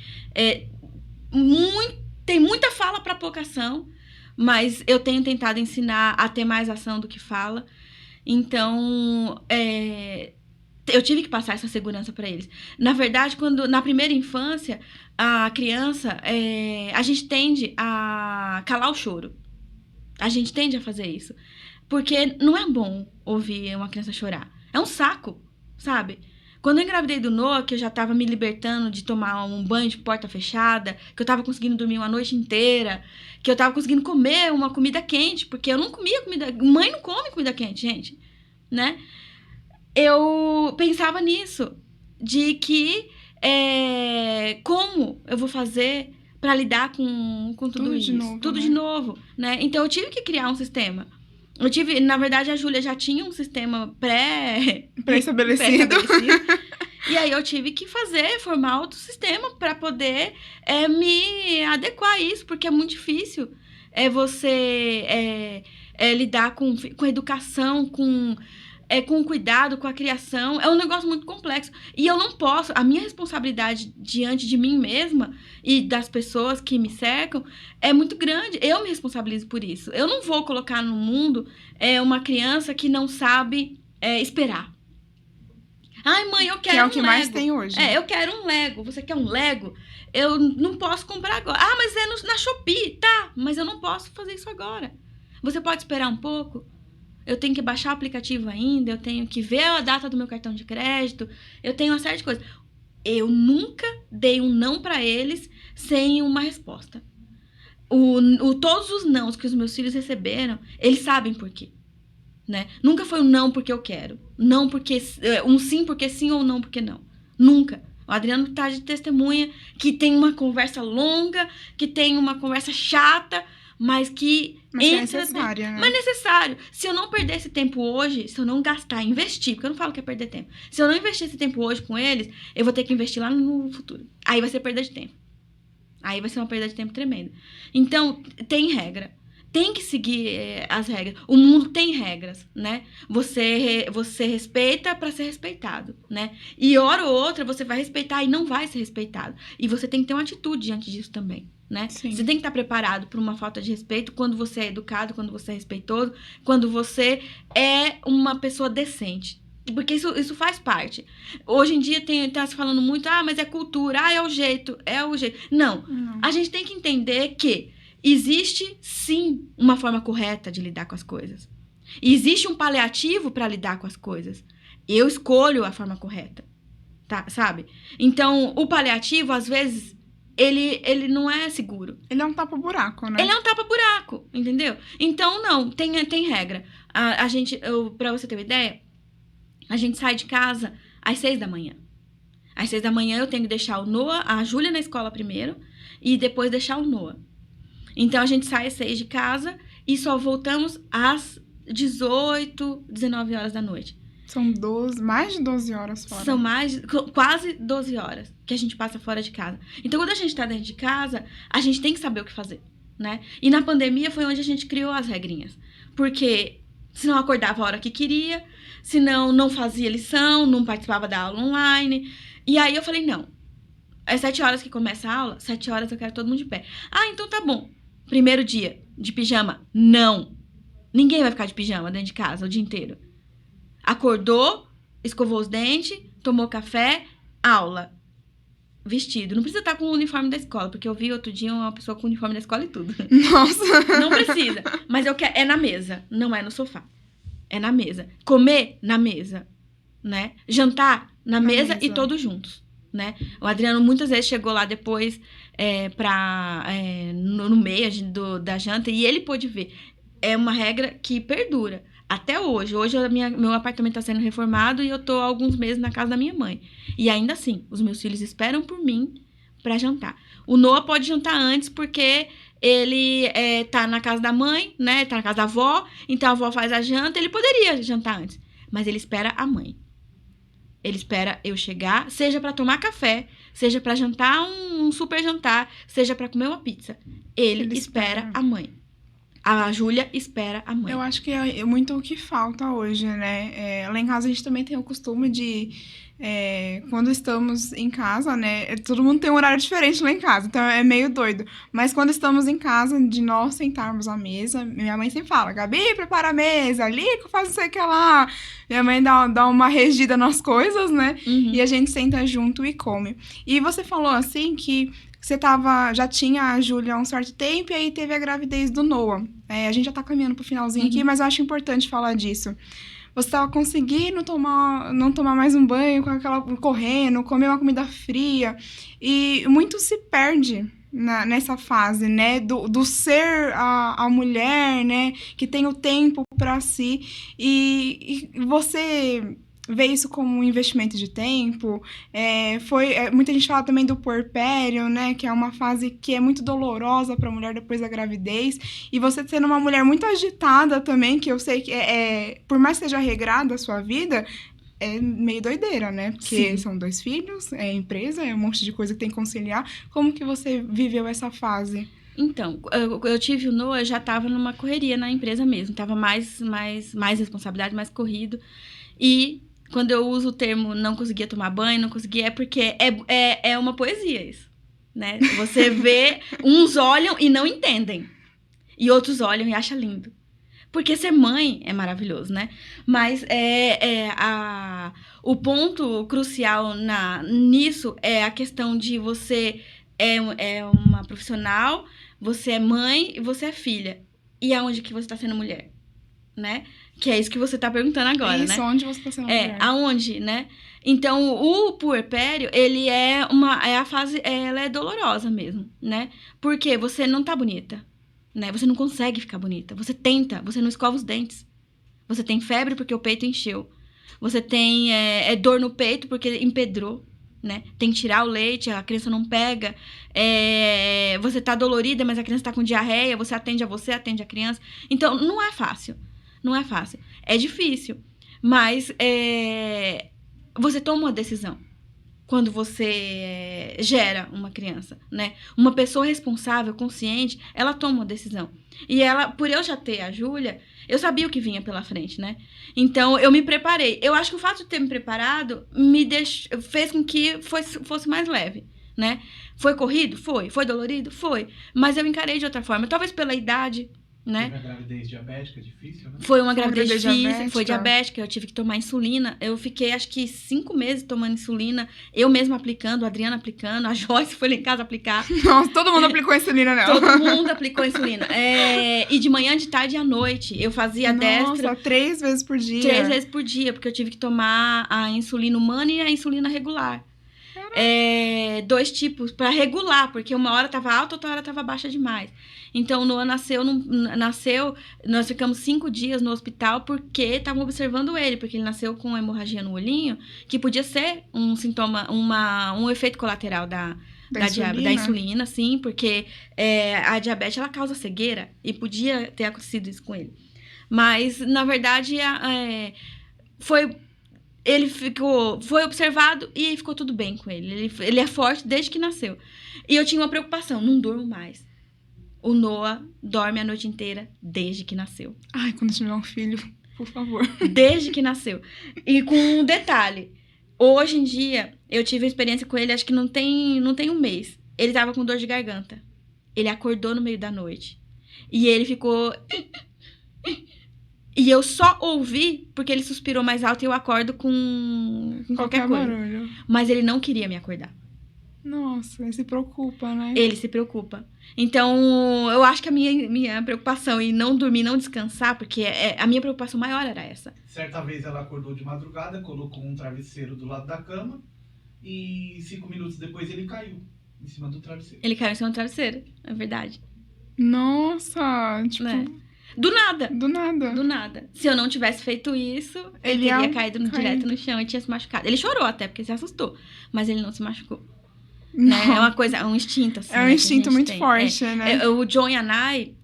tem muita fala para pouca ação, mas eu tenho tentado ensinar a ter mais ação do que fala. Então, eu tive que passar essa segurança para eles. Na verdade, na primeira infância, a criança, a gente tende a calar o choro. A gente tende a fazer isso. Porque não é bom ouvir uma criança chorar. É um saco, sabe? Quando eu engravidei do Noah, que eu já tava me libertando de tomar um banho de porta fechada, que eu tava conseguindo dormir uma noite inteira, que eu tava conseguindo comer uma comida quente, porque eu não comia comida... Mãe não come comida quente, gente, né? Eu pensava nisso, de que como eu vou fazer pra lidar com tudo isso? de novo, Tudo né? de novo, né? Então eu tive que criar um sistema. Na verdade, a Júlia já tinha um sistema Pré-estabelecido. E aí eu tive que formar outro sistema para poder me adequar a isso, porque é muito difícil você lidar com educação, com cuidado, com a criação. É um negócio muito complexo. E eu não posso, a minha responsabilidade diante de mim mesma e das pessoas que me cercam é muito grande. Eu me responsabilizo por isso. Eu não vou colocar no mundo uma criança que não sabe esperar. Ai, mãe, eu quero um Lego. Que é o que mais tem hoje. Eu quero um Lego. Você quer um Lego? Eu não posso comprar agora. Ah, mas é na Shopee. Tá, mas eu não posso fazer isso agora. Você pode esperar um pouco? Eu tenho que baixar o aplicativo ainda, eu tenho que ver a data do meu cartão de crédito, eu tenho uma série de coisas. Eu nunca dei um não pra eles sem uma resposta. Todos os nãos que os meus filhos receberam, eles sabem por quê. Né? Nunca foi um não porque eu quero. Não porque... Um sim porque sim ou não porque não. Nunca. O Adriano tá de testemunha que tem uma conversa longa, que tem uma conversa chata, mas que é necessária, né? Mas é necessário. Se eu não perder esse tempo hoje, se eu não gastar, investir, porque eu não falo que é perder tempo. Se eu não investir esse tempo hoje com eles, eu vou ter que investir lá no futuro. Aí vai ser perda de tempo. Aí vai ser uma perda de tempo tremenda. Então, tem regra. Tem que seguir as regras. O mundo tem regras, né? Você respeita para ser respeitado, né? E hora ou outra você vai respeitar e não vai ser respeitado. E você tem que ter uma atitude diante disso também, né? Sim. Você tem que estar preparado para uma falta de respeito quando você é educado, quando você é respeitoso, quando você é uma pessoa decente. Porque isso faz parte. Hoje em dia tá se falando muito, mas é cultura, é o jeito. Não. A gente tem que entender que existe, sim, uma forma correta de lidar com as coisas. E existe um paliativo para lidar com as coisas. Eu escolho a forma correta, tá? Sabe? Então, o paliativo, às vezes, ele não é seguro. Ele é um tapa-buraco, né? Ele é um tapa-buraco, entendeu? Então, não, tem regra. Pra você ter uma ideia, a gente sai de casa às 6 da manhã. Às 6 da manhã eu tenho que deixar a Júlia na escola primeiro e depois deixar o Noah. Então, a gente sai às 6 de casa e só voltamos às 18, 19 horas da noite. São mais de 12 horas fora. São quase 12 horas que a gente passa fora de casa. Então, quando a gente tá dentro de casa, a gente tem que saber o que fazer, né? E na pandemia foi onde a gente criou as regrinhas. Porque senão acordava a hora que queria, senão não fazia lição, não participava da aula online. E aí eu falei, não. É 7 horas que começa a aula, 7 horas eu quero todo mundo de pé. Então tá bom. Primeiro dia, de pijama? Não. Ninguém vai ficar de pijama dentro de casa o dia inteiro. Acordou, escovou os dentes, tomou café, aula. Vestido. Não precisa estar com o uniforme da escola, porque eu vi outro dia uma pessoa com o uniforme da escola e tudo. Nossa! Não precisa. Mas eu quero. É na mesa, não é no sofá. É na mesa. Comer na mesa, né? Jantar na mesa e todos juntos. Né? O Adriano muitas vezes chegou lá depois no meio da janta e ele pôde ver. É uma regra que perdura até hoje. Hoje meu apartamento está sendo reformado e eu tô há alguns meses na casa da minha mãe. E ainda assim, os meus filhos esperam por mim para jantar. O Noah pode jantar antes porque ele tá na casa da mãe, né? Tá na casa da avó, então a avó faz a janta, ele poderia jantar antes. Mas ele espera a mãe. Ele espera eu chegar, seja para tomar café, seja para jantar um super jantar, seja para comer uma pizza. Ele espera a mãe. A Júlia espera a mãe. Eu acho que é muito o que falta hoje, né? Lá em casa a gente também tem o costume de... quando estamos em casa, né? Todo mundo tem um horário diferente lá em casa, então é meio doido. Mas quando estamos em casa, de nós sentarmos à mesa, minha mãe sempre fala, Gabi, prepara a mesa, Lico, faz não sei o que lá. Minha mãe dá uma regida nas coisas, né? Uhum. E a gente senta junto e come. E você falou assim que você já tinha a Júlia há um certo tempo e aí teve a gravidez do Noah. A gente já tá caminhando pro finalzinho aqui, mas eu acho importante falar disso. Você estava conseguindo não tomar mais um banho, correndo, comer uma comida fria. E muito se perde nessa fase, né? Do ser a mulher, né? Que tem o tempo para si. E você vê isso como um investimento de tempo. Muita gente fala também do puerpério, né? Que é uma fase que é muito dolorosa para a mulher depois da gravidez. E você sendo uma mulher muito agitada também, que eu sei que por mais que seja regrada a sua vida, é meio doideira, né? Porque Sim. são 2 filhos, é empresa, é um monte de coisa que tem que conciliar. Como que você viveu essa fase? Então, eu tive o Noah, já estava numa correria na empresa mesmo. Tava mais responsabilidade, mais corrido. E quando eu uso o termo não conseguia tomar banho, não conseguia, é porque é uma poesia isso, né? Você vê, uns olham e não entendem. E outros olham e acham lindo. Porque ser mãe é maravilhoso, né? Mas o ponto crucial nisso é a questão de você é uma profissional, você é mãe e você é filha. E aonde que você está sendo mulher, né? Que é isso que você tá perguntando agora, né? Isso, onde você tá sendo mulher. Aonde, né? Então, o puerpério, ele a fase, ela é dolorosa mesmo, né? Porque você não tá bonita, né? Você não consegue ficar bonita. Você tenta, você não escova os dentes. Você tem febre porque o peito encheu. Você tem dor no peito porque empedrou, né? Tem que tirar o leite, a criança não pega. Você tá dolorida, mas a criança tá com diarreia, você atende a criança. Então, não é fácil. Não é fácil. É difícil. Mas você toma uma decisão quando você gera uma criança, né? Uma pessoa responsável, consciente, ela toma uma decisão. E por eu já ter a Júlia, eu sabia o que vinha pela frente, né? Então, eu me preparei. Eu acho que o fato de ter me preparado fez com que fosse mais leve, né? Foi corrido? Foi. Foi dolorido? Foi. Mas eu encarei de outra forma. Talvez pela idade, né? Teve a gravidez diabética difícil, né? Foi uma gravidez difícil, diabética. foi diabética, eu tive que tomar insulina. Eu fiquei, acho que 5 meses tomando insulina, eu mesma aplicando, a Adriana aplicando, a Joyce foi lá em casa aplicar. Nossa, todo mundo aplicou insulina nela. Todo mundo aplicou insulina. E de manhã, de tarde e à noite. Eu fazia Nossa, destra 3 vezes por dia. 3 vezes por dia, porque eu tive que tomar a insulina humana e a insulina regular. 2 tipos para regular, porque uma hora tava alta, outra hora tava baixa demais. Então, o Noah nasceu, nós ficamos 5 dias no hospital porque estavam observando ele, porque ele nasceu com hemorragia no olhinho, que podia ser um sintoma, um efeito colateral da insulina, sim, porque a diabetes, ela causa cegueira, e podia ter acontecido isso com ele. Mas, na verdade, ele foi observado e ficou tudo bem com ele. Ele é forte desde que nasceu. E eu tinha uma preocupação, não durmo mais. O Noah dorme a noite inteira desde que nasceu. Ai, quando tiver um filho, por favor. Desde que nasceu. E com um detalhe, hoje em dia, eu tive a experiência com ele, acho que não tem um mês. Ele tava com dor de garganta. Ele acordou no meio da noite. E ele ficou... E eu só ouvi porque ele suspirou mais alto e eu acordo com qualquer coisa. Barulho. Mas ele não queria me acordar. Nossa, ele se preocupa, né? Ele se preocupa. Então, eu acho que a minha preocupação em não dormir, não descansar, porque a minha preocupação maior era essa. Certa vez ela acordou de madrugada, colocou um travesseiro do lado da cama e 5 minutos depois ele caiu em cima do travesseiro. Ele caiu em cima do travesseiro, é verdade. Nossa, tipo... Né? Do nada. Do nada. Do nada. Se eu não tivesse feito isso, ele teria caído direto no chão e tinha se machucado. Ele chorou até, porque se assustou. Mas ele não se machucou. Né? É uma coisa, é um instinto, assim. É um instinto muito forte, né? O John e a Nai,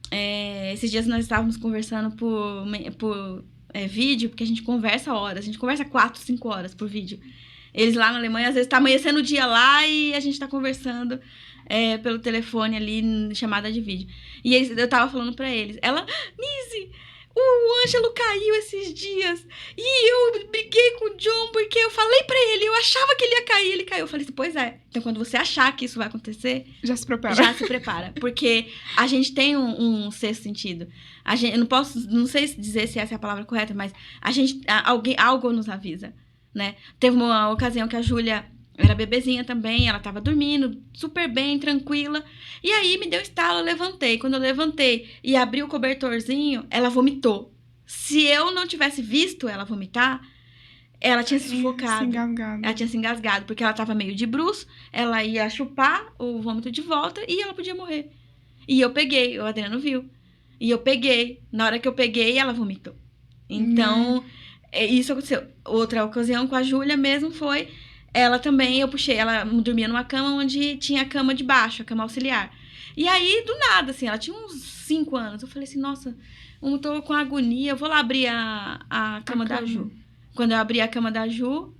esses dias nós estávamos conversando por vídeo, porque a gente conversa horas. A gente conversa 4, 5 horas por vídeo. Eles lá na Alemanha, às vezes tá amanhecendo o dia lá e a gente tá conversando pelo telefone ali, chamada de vídeo. E eu tava falando pra eles. Ela, Nise, o Ângelo caiu esses dias. E eu briguei com o John porque eu falei pra ele, eu achava que ele ia cair, ele caiu. Eu falei assim, pois é. Então, quando você achar que isso vai acontecer... Já se prepara. Porque a gente tem um sexto sentido. Eu não sei dizer se essa é a palavra correta, mas algo nos avisa, né? Teve uma ocasião que a Júlia Eu era bebezinha também, ela tava dormindo super bem, tranquila. E aí me deu estalo, eu levantei. Quando eu levantei e abri o cobertorzinho, ela vomitou. Se eu não tivesse visto ela vomitar, ela tinha se sufocado. Ela tinha se engasgado, porque ela tava meio de bruço, ela ia chupar o vômito de volta e ela podia morrer. E eu peguei, o Adriano viu. E eu peguei. Na hora que eu peguei, ela vomitou. Então, isso aconteceu. Outra ocasião com a Júlia mesmo foi... Ela também, eu puxei, ela dormia numa cama onde tinha a cama de baixo, a cama auxiliar. E aí, do nada, assim, ela tinha uns 5 anos. Eu falei assim, nossa, eu tô com agonia, eu vou lá abrir a cama da Ju. Quando eu abri a cama da Ju,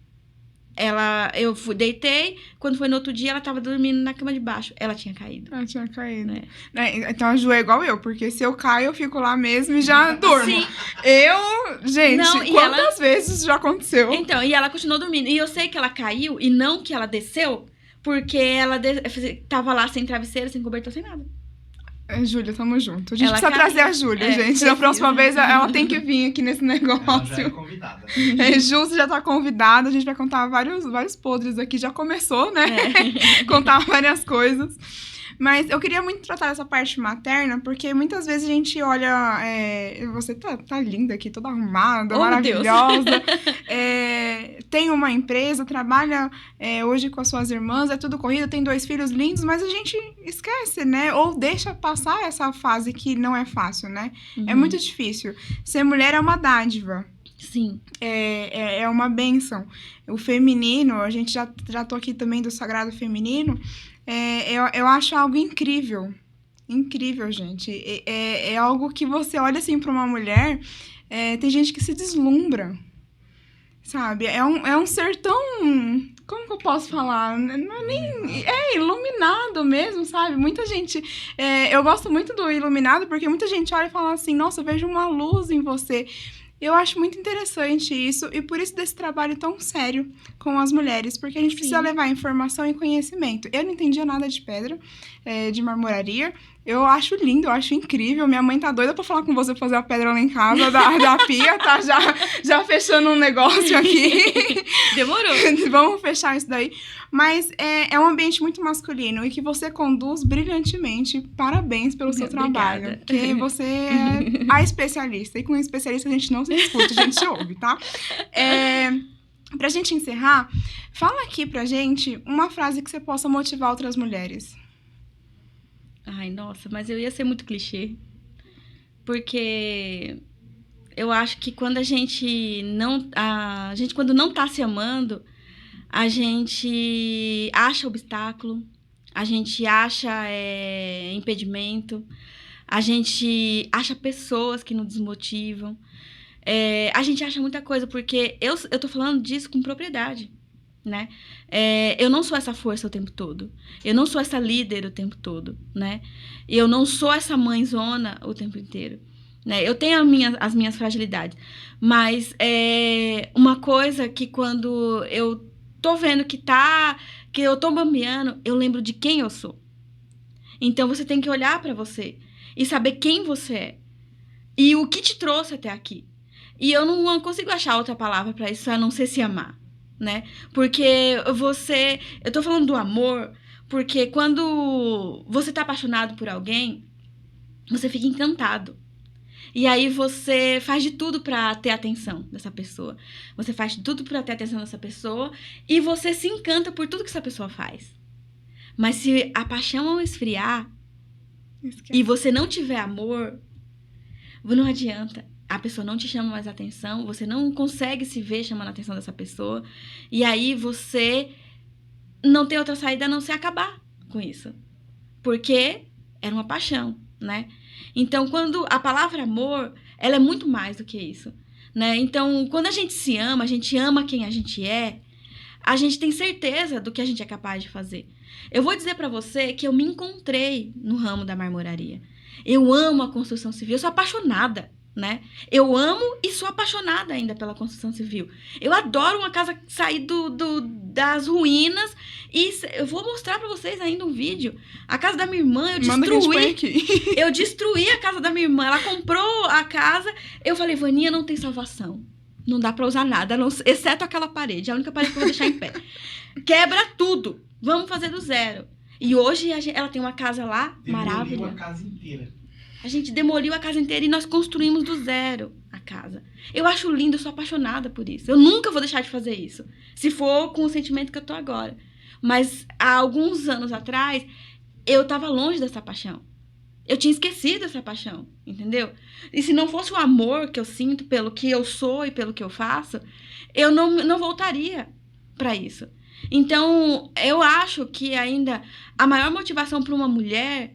deitei, quando foi no outro dia, ela tava dormindo na cama de baixo. Ela tinha caído. Ela tinha caído. Então a Ju é igual eu, porque se eu caio, eu fico lá mesmo e já durmo. Sim. Gente, quantas vezes já aconteceu? Então, e ela continuou dormindo. E eu sei que ela caiu, e não que ela desceu, porque ela tava lá sem travesseiro, sem cobertor, sem nada. Júlia, tamo junto. A gente Ela precisa trazer a Júlia, gente. Da próxima vez, ela tem que vir aqui nesse negócio. Ela já é convidada. Ju, você já tá convidada. A gente vai contar vários podres aqui. Já começou, né? Contar várias coisas. Mas eu queria muito tratar essa parte materna, porque muitas vezes a gente olha... você tá linda aqui, toda arrumada, maravilhosa. Tem uma empresa, trabalha hoje com as suas irmãs, é tudo corrido, tem 2 filhos lindos, mas a gente esquece, né? Ou deixa passar essa fase que não é fácil, né? É muito difícil. Ser mulher é uma dádiva. Sim. É uma bênção. O feminino, a gente já tô aqui também do sagrado feminino, eu acho algo incrível. Incrível, gente. É algo que você olha assim pra uma mulher, tem gente que se deslumbra, sabe? É um ser tão... Como que eu posso falar? Não é nem... iluminado mesmo, sabe? Muita gente... eu gosto muito do iluminado, porque muita gente olha e fala assim, nossa, eu vejo uma luz em você. Eu acho muito interessante isso, e por isso desse trabalho tão sério com as mulheres, porque a gente precisa levar informação e conhecimento. Eu não entendia nada de pedra, de marmoraria. Eu acho lindo, eu acho incrível. Minha mãe tá doida pra falar com você pra fazer a pedra lá em casa, da pia, tá já fechando um negócio aqui. Demorou. Vamos fechar isso daí. Mas é um ambiente muito masculino e que você conduz brilhantemente. Parabéns pelo seu trabalho. Porque você é a especialista. E com especialista a gente não se discute, a gente se ouve, tá? Pra gente encerrar, fala aqui pra gente uma frase que você possa motivar outras mulheres. Ai, nossa, mas eu ia ser muito clichê. Porque eu acho que quando a gente quando não tá se amando, a gente acha obstáculo, a gente acha impedimento, a gente acha pessoas que nos desmotivam, a gente acha muita coisa, porque eu tô falando disso com propriedade, né? Eu não sou essa força o tempo todo, eu não sou essa líder o tempo todo, né? Eu não sou essa mãezona o tempo inteiro, né? Eu tenho as minhas fragilidades, mas uma coisa que quando eu tô vendo que eu tô bambeando, eu lembro de quem eu sou. Então você tem que olhar pra você e saber quem você é e o que te trouxe até aqui. E eu não consigo achar outra palavra pra isso, a não ser se amar, né? Porque eu tô falando do amor, porque quando você tá apaixonado por alguém, você fica encantado. E aí você faz de tudo pra ter a atenção dessa pessoa. Você faz de tudo pra ter a atenção dessa pessoa e você se encanta por tudo que essa pessoa faz. Mas se a paixão esfriar e você não tiver amor, não adianta. A pessoa não te chama mais atenção, você não consegue se ver chamando a atenção dessa pessoa. E aí você não tem outra saída a não ser acabar com isso. Porque era uma paixão, né? Então, quando a palavra amor, ela é muito mais do que isso, né? Então, quando a gente ama quem a gente tem certeza do que a gente é capaz de fazer. Eu vou dizer pra você que eu me encontrei no ramo da marmoraria. Eu amo a construção civil, eu sou apaixonada, né? Eu amo e sou apaixonada ainda pela construção civil. Eu adoro uma casa sair das ruínas e eu vou mostrar pra vocês ainda um vídeo. A casa da minha irmã, eu destruí a casa da minha irmã. Ela comprou a casa, eu falei, Vaninha, não tem salvação. Não dá pra usar nada, exceto aquela parede, a única parede que eu vou deixar em pé. Quebra tudo. Vamos fazer do zero. E hoje ela tem uma casa lá maravilhosa. Demoliu a casa inteira. A gente demoliu a casa inteira e nós construímos do zero a casa. Eu acho lindo, eu sou apaixonada por isso. Eu nunca vou deixar de fazer isso. Se for com o sentimento que eu tô agora. Mas há alguns anos atrás, eu tava longe dessa paixão. Eu tinha esquecido essa paixão, entendeu? E se não fosse o amor que eu sinto pelo que eu sou e pelo que eu faço, eu não voltaria para isso. Então, eu acho que ainda a maior motivação para uma mulher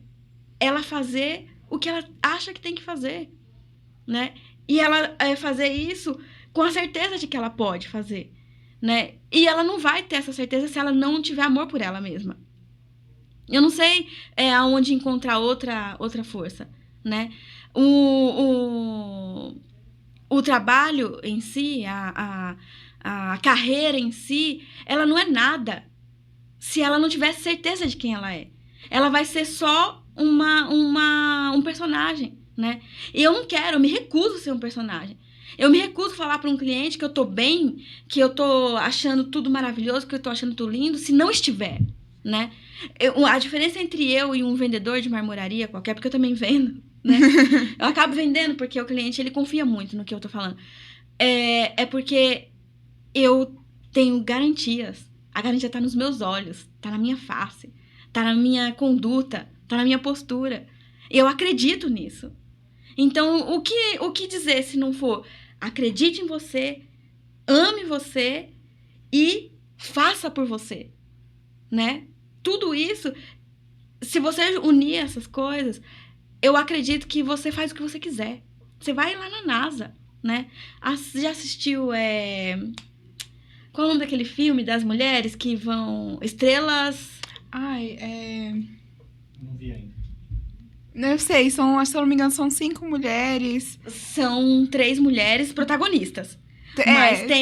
é ela fazer o que ela acha que tem que fazer, né? E ela fazer isso com a certeza de que ela pode fazer, né? E ela não vai ter essa certeza se ela não tiver amor por ela mesma. Eu não sei aonde encontrar outra força, né? O trabalho em si, a carreira em si, ela não é nada se ela não tiver certeza de quem ela é. Ela vai ser só um personagem, né? E eu não quero, eu me recuso a ser um personagem. Eu me recuso a falar para um cliente que eu tô bem, que eu tô achando tudo maravilhoso, que eu tô achando tudo lindo, se não estiver, né? A diferença entre eu e um vendedor de marmoraria qualquer, porque eu também vendo, né? Eu acabo vendendo porque o cliente, ele confia muito no que eu tô falando. É porque eu tenho garantias. A garantia tá nos meus olhos, tá na minha face, tá na minha conduta, tá na minha postura. Eu acredito nisso. Então, o que dizer se não for acredite em você, ame você e faça por você, né? Tudo isso, se você unir essas coisas, eu acredito que você faz o que você quiser. Você vai lá na NASA, né? Já assistiu, qual é o nome daquele filme das mulheres que vão... Estrelas... Não vi ainda. Eu sei, se eu não me engano, são 5 mulheres. São 3 mulheres protagonistas.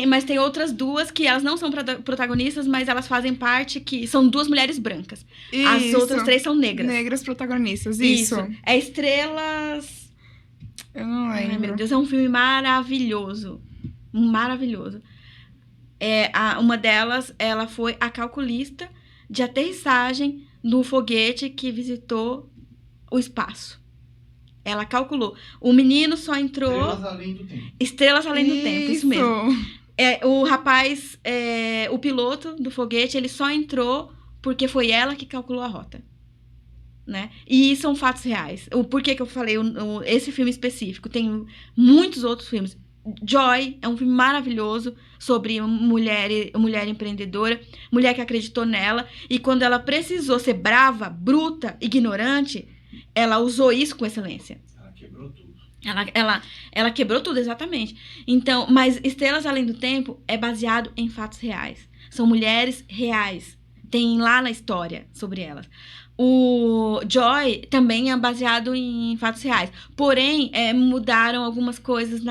Mas tem outras 2 que elas não são protagonistas, mas elas fazem parte, que são 2 mulheres brancas. Isso. As outras 3 são negras. Negras protagonistas, isso. É Estrelas... Eu não lembro. Ai, meu Deus, é um filme maravilhoso. Maravilhoso. Uma delas, ela foi a calculista de aterrissagem do foguete que visitou o espaço. Ela calculou. O menino só entrou... Estrelas Além do Tempo. Estrelas Além do Tempo, isso mesmo. O rapaz, o piloto do foguete, ele só entrou porque foi ela que calculou a rota, né? E são fatos reais. Por que eu falei esse filme específico? Tem muitos outros filmes. Joy é um filme maravilhoso sobre mulher empreendedora, mulher que acreditou nela, e quando ela precisou ser brava, bruta, ignorante, ela usou isso com excelência. Ela quebrou tudo. Ela quebrou tudo, exatamente. Então, mas Estrelas Além do Tempo é baseado em fatos reais. São mulheres reais. Tem lá na história sobre elas. O Joy também é baseado em fatos reais. Porém, mudaram algumas coisas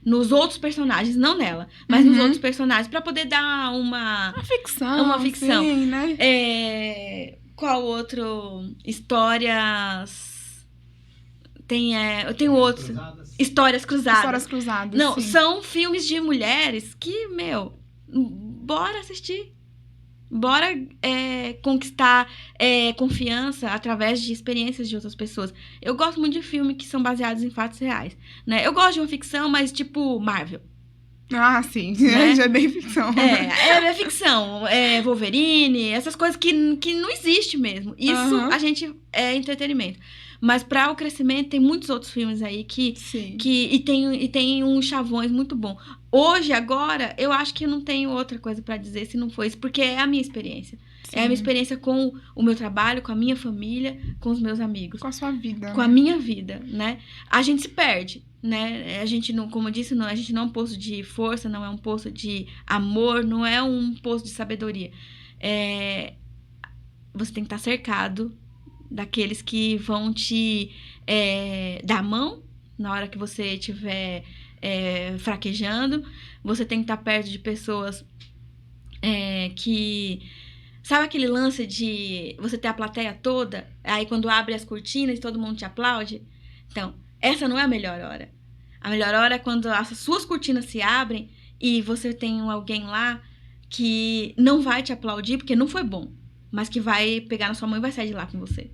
nos outros personagens, não nela, mas nos outros personagens, para poder dar uma ficção. Sim, né? Qual outro? Histórias... Tem outros. Histórias Cruzadas. Histórias Cruzadas. Não, sim. são filmes de mulheres que, bora assistir. Bora conquistar confiança através de experiências de outras pessoas. Eu gosto muito de filmes que são baseados em fatos reais, né? Eu gosto de uma ficção, mas tipo Marvel. Ah, sim. Né? Já é bem ficção. É ficção. Wolverine, essas coisas que não existe mesmo. Isso a gente é entretenimento. Mas para o crescimento, tem muitos outros filmes aí e tem uns chavões muito bom. Hoje, agora, eu acho que eu não tenho outra coisa para dizer se não for isso, porque é a minha experiência. Sim. É a minha experiência com o meu trabalho, com a minha família, com os meus amigos. Com a sua vida. Com a minha vida, né? A gente se perde, né? A gente não, como eu disse, a gente não é um poço de força, não é um poço de amor, não é um poço de sabedoria. Você tem que estar cercado daqueles que vão te dar a mão na hora que você estiver fraquejando. Você tem que estar perto de pessoas que... Sabe aquele lance de você ter a plateia toda, aí quando abre as cortinas todo mundo te aplaude? Então, essa não é a melhor hora. A melhor hora é quando as suas cortinas se abrem e você tem alguém lá que não vai te aplaudir porque não foi bom, mas que vai pegar na sua mão e vai sair de lá com você.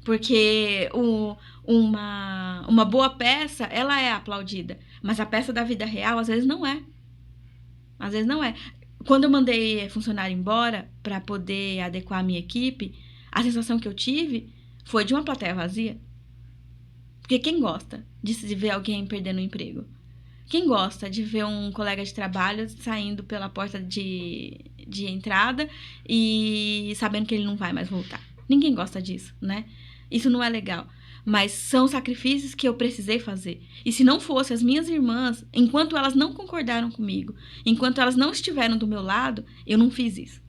Porque uma boa peça, ela é aplaudida. Mas a peça da vida real, às vezes, não é. Às vezes, não é. Quando eu mandei funcionário embora para poder adequar a minha equipe, a sensação que eu tive foi de uma plateia vazia. Porque quem gosta de ver alguém perdendo o emprego? Quem gosta de ver um colega de trabalho saindo pela porta de entrada e sabendo que ele não vai mais voltar? Ninguém gosta disso, né? Isso não é legal. Mas são sacrifícios que eu precisei fazer. E se não fosse as minhas irmãs, enquanto elas não concordaram comigo, enquanto elas não estiveram do meu lado, eu não fiz isso,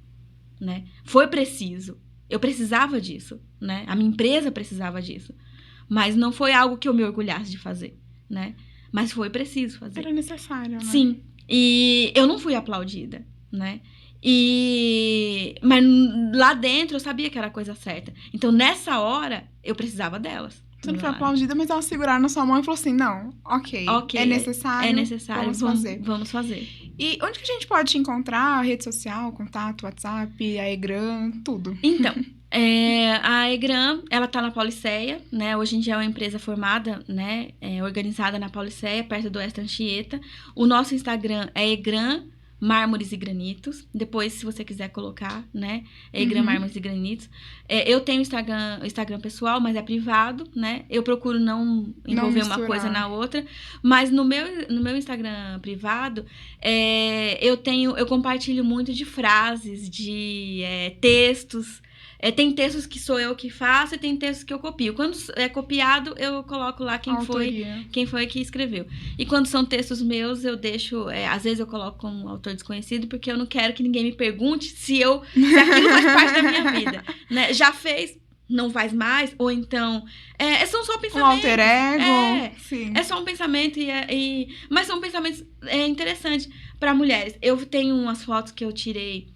né? Foi preciso. Eu precisava disso, né? A minha empresa precisava disso. Mas não foi algo que eu me orgulhasse de fazer, né? Mas foi preciso fazer. Era necessário, né? Sim. E eu não fui aplaudida, né? Mas lá dentro eu sabia que era a coisa certa. Então, nessa hora, eu precisava delas. Você não foi aplaudida, mas elas seguraram na sua mão e falou assim, não, ok, é necessário, vamos fazer. E onde que a gente pode te encontrar? Rede social, contato, WhatsApp, a Egram, tudo? Então, a Egram, ela tá na Pauliceia, né? Hoje em dia é uma empresa formada, né? Organizada na Pauliceia, perto do Oeste Anchieta. O nosso Instagram é Egram Mármores e Granitos. Depois, se você quiser colocar, né? É Egram Mármores e Granitos. Eu tenho Instagram pessoal, mas é privado, né? Eu procuro não envolver uma coisa na outra. Mas no meu Instagram privado, eu compartilho muito de frases, de textos. Tem textos que sou eu que faço e tem textos que eu copio. Quando é copiado, eu coloco lá quem foi que escreveu. E quando são textos meus, eu deixo... às vezes eu coloco como autor desconhecido, porque eu não quero que ninguém me pergunte se aquilo faz parte da minha vida. Né? Já fez, não faz mais, ou então... são só pensamentos. Um alter ego. Sim. É só um pensamento, mas são pensamentos interessantes para mulheres. Eu tenho umas fotos que eu tirei...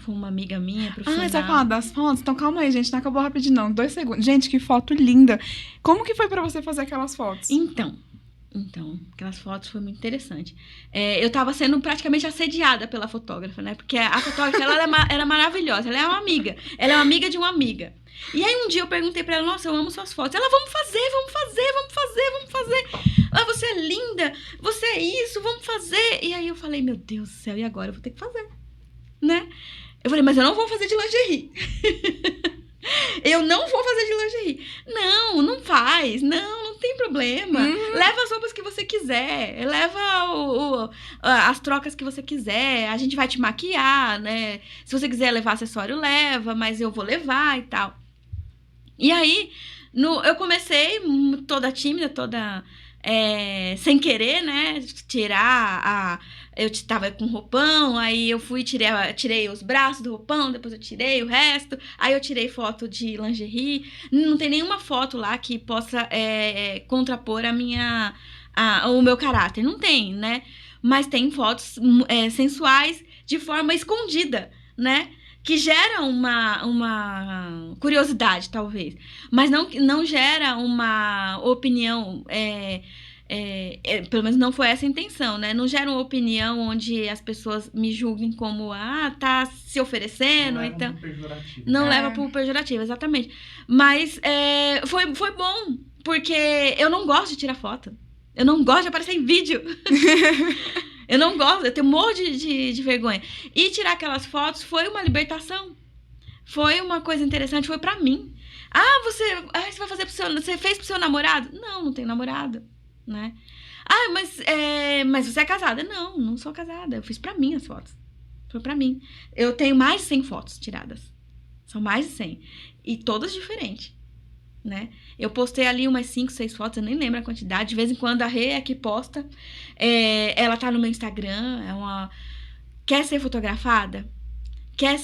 foi uma amiga minha, profissional. Você vai falar das fotos? Então calma aí, gente, não acabou rapidinho não, 2 segundos. Gente, que foto linda. Como que foi pra você fazer aquelas fotos? Então, aquelas fotos foi muito interessante. Eu tava sendo praticamente assediada pela fotógrafa, né? Porque a fotógrafa, ela era maravilhosa, ela é uma amiga. Ela é uma amiga de uma amiga. E aí um dia eu perguntei pra ela, nossa, eu amo suas fotos. Ela, vamos fazer. Ah, você é linda, você é isso, vamos fazer. E aí eu falei, meu Deus do céu, e agora? Eu vou ter que fazer. Né? Eu falei, mas eu não vou fazer de lingerie. Eu não vou fazer de lingerie. Não faz. Não tem problema. Leva as roupas que você quiser. Leva as trocas que você quiser. A gente vai te maquiar, né? Se você quiser levar acessório, leva. Mas eu vou levar e tal. E aí, eu comecei toda tímida, toda... sem querer, né? Eu tava com roupão, aí eu fui, tirei os braços do roupão, depois eu tirei o resto, aí eu tirei foto de lingerie. Não tem nenhuma foto lá que possa contrapor o meu caráter. Não tem, né? Mas tem fotos sensuais de forma escondida, né? Que gera uma curiosidade, talvez. Mas não gera uma opinião... pelo menos não foi essa a intenção, né? Não gera uma opinião onde as pessoas me julguem como, tá se oferecendo, então... Não leva pro pejorativo, exatamente. Mas foi bom, porque eu não gosto de tirar foto. Eu não gosto de aparecer em vídeo. Eu não gosto, eu tenho um monte de vergonha. E tirar aquelas fotos foi uma libertação. Foi uma coisa interessante, foi pra mim. Você vai fazer você fez pro seu namorado? Não tenho namorado, né? Mas você é casada? Não sou casada. Eu fiz pra mim as fotos. Foi pra mim. Eu tenho mais de 100 fotos tiradas. São mais de 100. E todas diferentes, né? Eu postei ali umas 5, 6 fotos, eu nem lembro a quantidade. De vez em quando a Rê é que posta. Ela tá no meu Instagram. Quer ser fotografada? Quer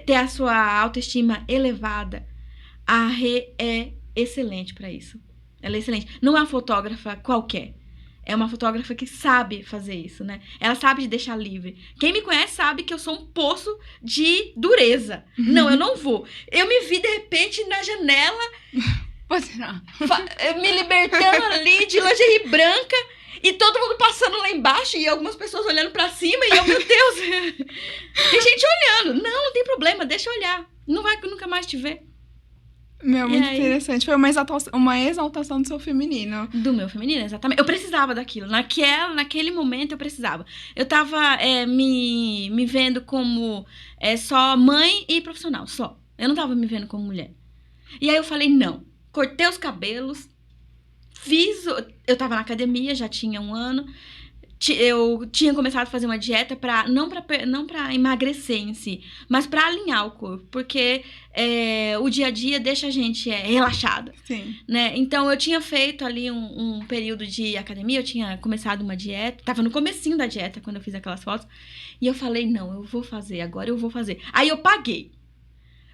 ter a sua autoestima elevada? A Rê é excelente pra isso. Ela é excelente. Não é uma fotógrafa qualquer. É uma fotógrafa que sabe fazer isso, né? Ela sabe de deixar livre. Quem me conhece sabe que eu sou um poço de dureza. Não, eu não vou. Eu me vi, de repente, na janela... Pode não. Me libertando ali de lingerie branca. E todo mundo passando lá embaixo e algumas pessoas olhando pra cima e eu, meu Deus, tem gente olhando. Não tem problema, deixa eu olhar. Não vai nunca mais te ver. Meu, muito interessante. Foi uma exaltação do seu feminino. Do meu feminino, exatamente. Eu precisava daquilo. Naquele momento eu precisava. Eu tava me vendo como só mãe e profissional, só. Eu não tava me vendo como mulher. E aí eu falei, não. Cortei os cabelos. Eu tava na academia, já tinha 1 ano. Eu tinha começado a fazer uma dieta não pra emagrecer em si, mas pra alinhar o corpo, porque o dia a dia deixa a gente relaxada. Sim. Né? Então, eu tinha feito ali um período de academia, eu tinha começado uma dieta, tava no comecinho da dieta quando eu fiz aquelas fotos, e eu falei, não, eu vou fazer, agora eu vou fazer. Aí eu paguei.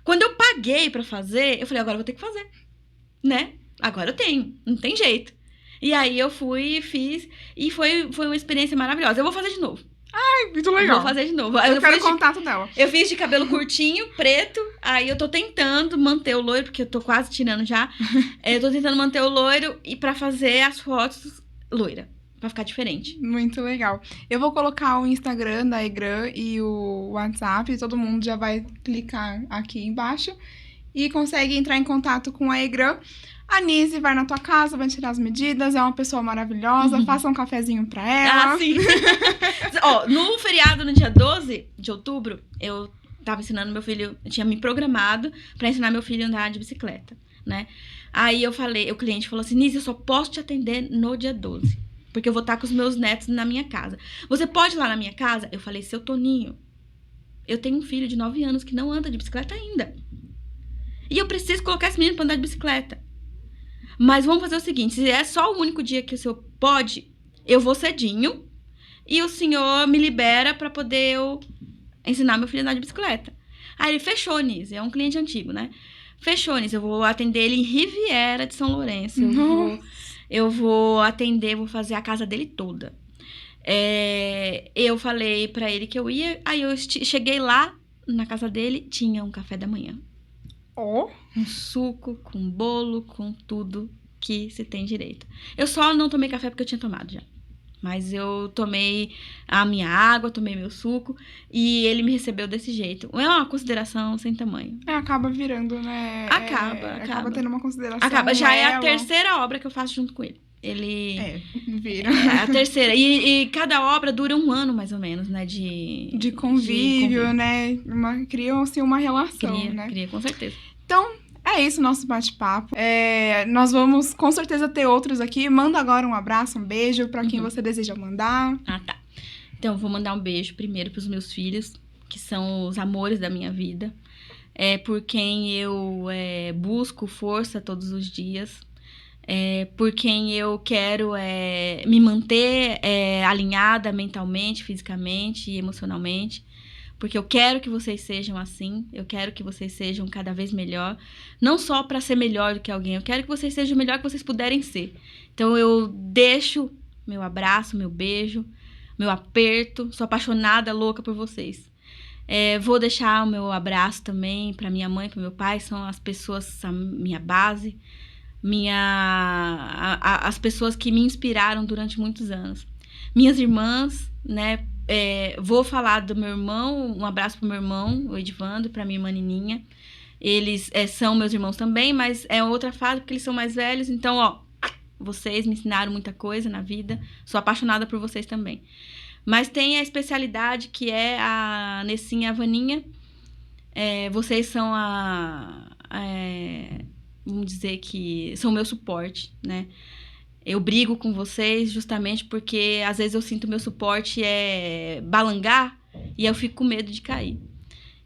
Quando eu paguei pra fazer, eu falei, agora eu vou ter que fazer, né? Agora eu tenho, não tem jeito. E aí eu fui e fiz, e foi uma experiência maravilhosa. Eu vou fazer de novo. Ai, muito legal. Vou fazer de novo. Eu quero o contato dela. Eu fiz de cabelo curtinho, preto, aí eu tô tentando manter o loiro, porque eu tô quase tirando já. Eu tô tentando manter o loiro e pra fazer as fotos loira, pra ficar diferente. Muito legal. Eu vou colocar o Instagram da Egran e o WhatsApp, e todo mundo já vai clicar aqui embaixo e consegue entrar em contato com a Egran. A Nise vai na tua casa, vai tirar as medidas, é uma pessoa maravilhosa, faça um cafezinho pra ela. Ah, sim. Ó, no feriado, no dia 12 de outubro, eu tava ensinando meu filho, eu tinha me programado pra ensinar meu filho a andar de bicicleta, né? Aí eu falei, o cliente falou assim, Nise, eu só posso te atender no dia 12, porque eu vou estar com os meus netos na minha casa. Você pode ir lá na minha casa? Eu falei, seu Toninho, eu tenho um filho de 9 anos que não anda de bicicleta ainda. E eu preciso colocar esse menino pra andar de bicicleta. Mas vamos fazer o seguinte, se é só o único dia que o senhor pode, eu vou cedinho e o senhor me libera pra poder eu ensinar meu filho a andar de bicicleta. Aí ele fechou, Nise, é um cliente antigo, né? Fechou, Nise, eu vou atender ele em Riviera de São Lourenço. Eu vou atender, vou fazer a casa dele toda. Eu falei pra ele que eu ia, aí eu cheguei lá na casa dele, tinha um café da manhã. Oh. Um suco, com bolo, com tudo que se tem direito. Eu só não tomei café porque eu tinha tomado já. Mas eu tomei a minha água, tomei meu suco e ele me recebeu desse jeito. É uma consideração sem tamanho. Acaba virando, né? Acaba tendo uma consideração. Acaba. Já é a terceira obra que eu faço junto com ele. Ele... vira. É a terceira. E cada obra dura 1 ano, mais ou menos, né? De convívio, né? Criam-se uma relação, né? Cria, com certeza. Então, é isso, nosso bate-papo. Nós vamos, com certeza, ter outros aqui. Manda agora um abraço, um beijo pra quem você deseja mandar. Ah, tá. Então, eu vou mandar um beijo primeiro pros meus filhos, que são os amores da minha vida. Por quem eu busco força todos os dias. Por quem eu quero me manter alinhada mentalmente, fisicamente e emocionalmente. Porque eu quero que vocês sejam assim, eu quero que vocês sejam cada vez melhor. Não só para ser melhor do que alguém, eu quero que vocês sejam o melhor que vocês puderem ser. Então eu deixo meu abraço, meu beijo, meu aperto. Sou apaixonada, louca por vocês. Vou deixar o meu abraço também para minha mãe, para meu pai, são as pessoas, a minha base, as pessoas que me inspiraram durante muitos anos. Minhas irmãs, né? Vou falar do meu irmão, um abraço pro meu irmão, o Edvando, pra minha irmã Nininha. Eles são meus irmãos também, mas é outra fase porque eles são mais velhos. Então, ó, vocês me ensinaram muita coisa na vida. Sou apaixonada por vocês também. Mas tem a especialidade que é a Nessinha e a Vaninha. Vocês são vamos dizer que são o meu suporte, né? Eu brigo com vocês justamente porque às vezes eu sinto meu suporte balangar e eu fico com medo de cair.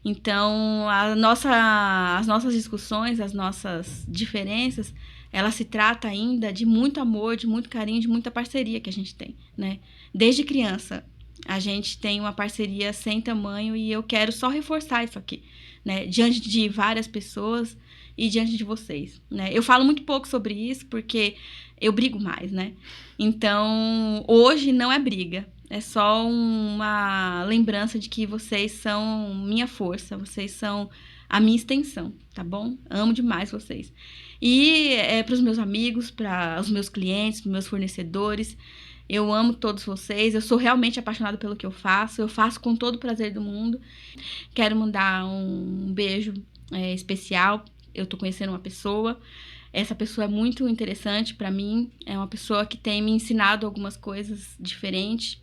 Então, as nossas discussões, as nossas diferenças, ela se trata ainda de muito amor, de muito carinho, de muita parceria que a gente tem, né? Desde criança, a gente tem uma parceria sem tamanho e eu quero só reforçar isso aqui, né? Diante de várias pessoas e diante de vocês, né? Eu falo muito pouco sobre isso porque eu brigo mais, né? Então, hoje não é briga. É só uma lembrança de que vocês são minha força. Vocês são a minha extensão, tá bom? Amo demais vocês. E para os meus amigos, para os meus clientes, para os meus fornecedores, Eu amo todos vocês, eu sou realmente apaixonada pelo que eu faço com todo o prazer do mundo. Quero mandar um beijo especial. Eu tô conhecendo uma pessoa, essa pessoa é muito interessante pra mim, é uma pessoa que tem me ensinado algumas coisas diferentes.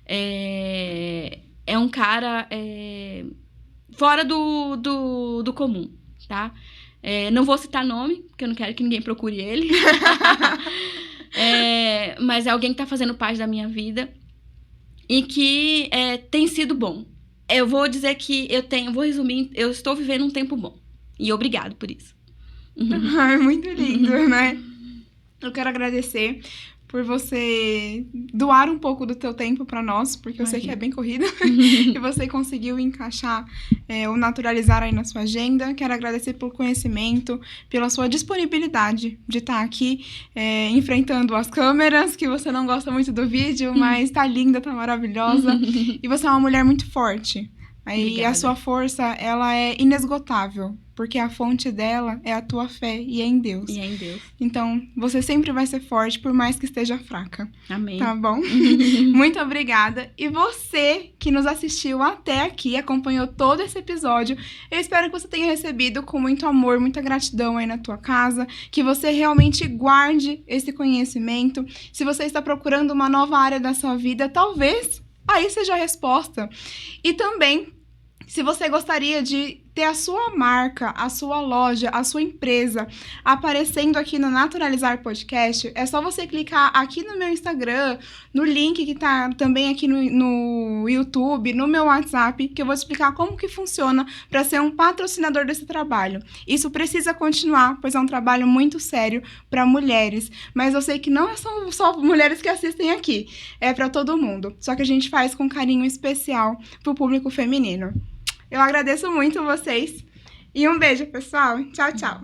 É um cara fora do comum, tá? Não vou citar nome, porque eu não quero que ninguém procure ele. Mas é alguém que tá fazendo parte da minha vida e que tem sido bom. Eu vou dizer que vou resumir, eu estou vivendo um tempo bom. E obrigado por isso. Ai, muito lindo, né? Eu quero agradecer por você doar um pouco do teu tempo pra nós, porque eu sei que é bem corrida, e você conseguiu encaixar ou naturalizar aí na sua agenda. Quero agradecer pelo conhecimento, pela sua disponibilidade de estar aqui enfrentando as câmeras, que você não gosta muito do vídeo, mas tá linda, tá maravilhosa, e você é uma mulher muito forte. Aí Obrigada. a sua força, ela é inesgotável, porque a fonte dela é a tua fé e é em Deus. E é em Deus. Então, você sempre vai ser forte, por mais que esteja fraca. Amém. Tá bom? Muito obrigada. E você que nos assistiu até aqui, acompanhou todo esse episódio, eu espero que você tenha recebido com muito amor, muita gratidão aí na tua casa, que você realmente guarde esse conhecimento. Se você está procurando uma nova área da sua vida, talvez aí seja a resposta. E também, se você gostaria de ter a sua marca, a sua loja, a sua empresa aparecendo aqui no Naturalizar Podcast, é só você clicar aqui no meu Instagram, no link que tá também aqui no YouTube, no meu WhatsApp, que eu vou te explicar como que funciona para ser um patrocinador desse trabalho. Isso precisa continuar, pois é um trabalho muito sério para mulheres, mas eu sei que não são só mulheres que assistem aqui, é para todo mundo, só que a gente faz com carinho especial pro público feminino. Eu agradeço muito vocês e um beijo, pessoal. Tchau, tchau.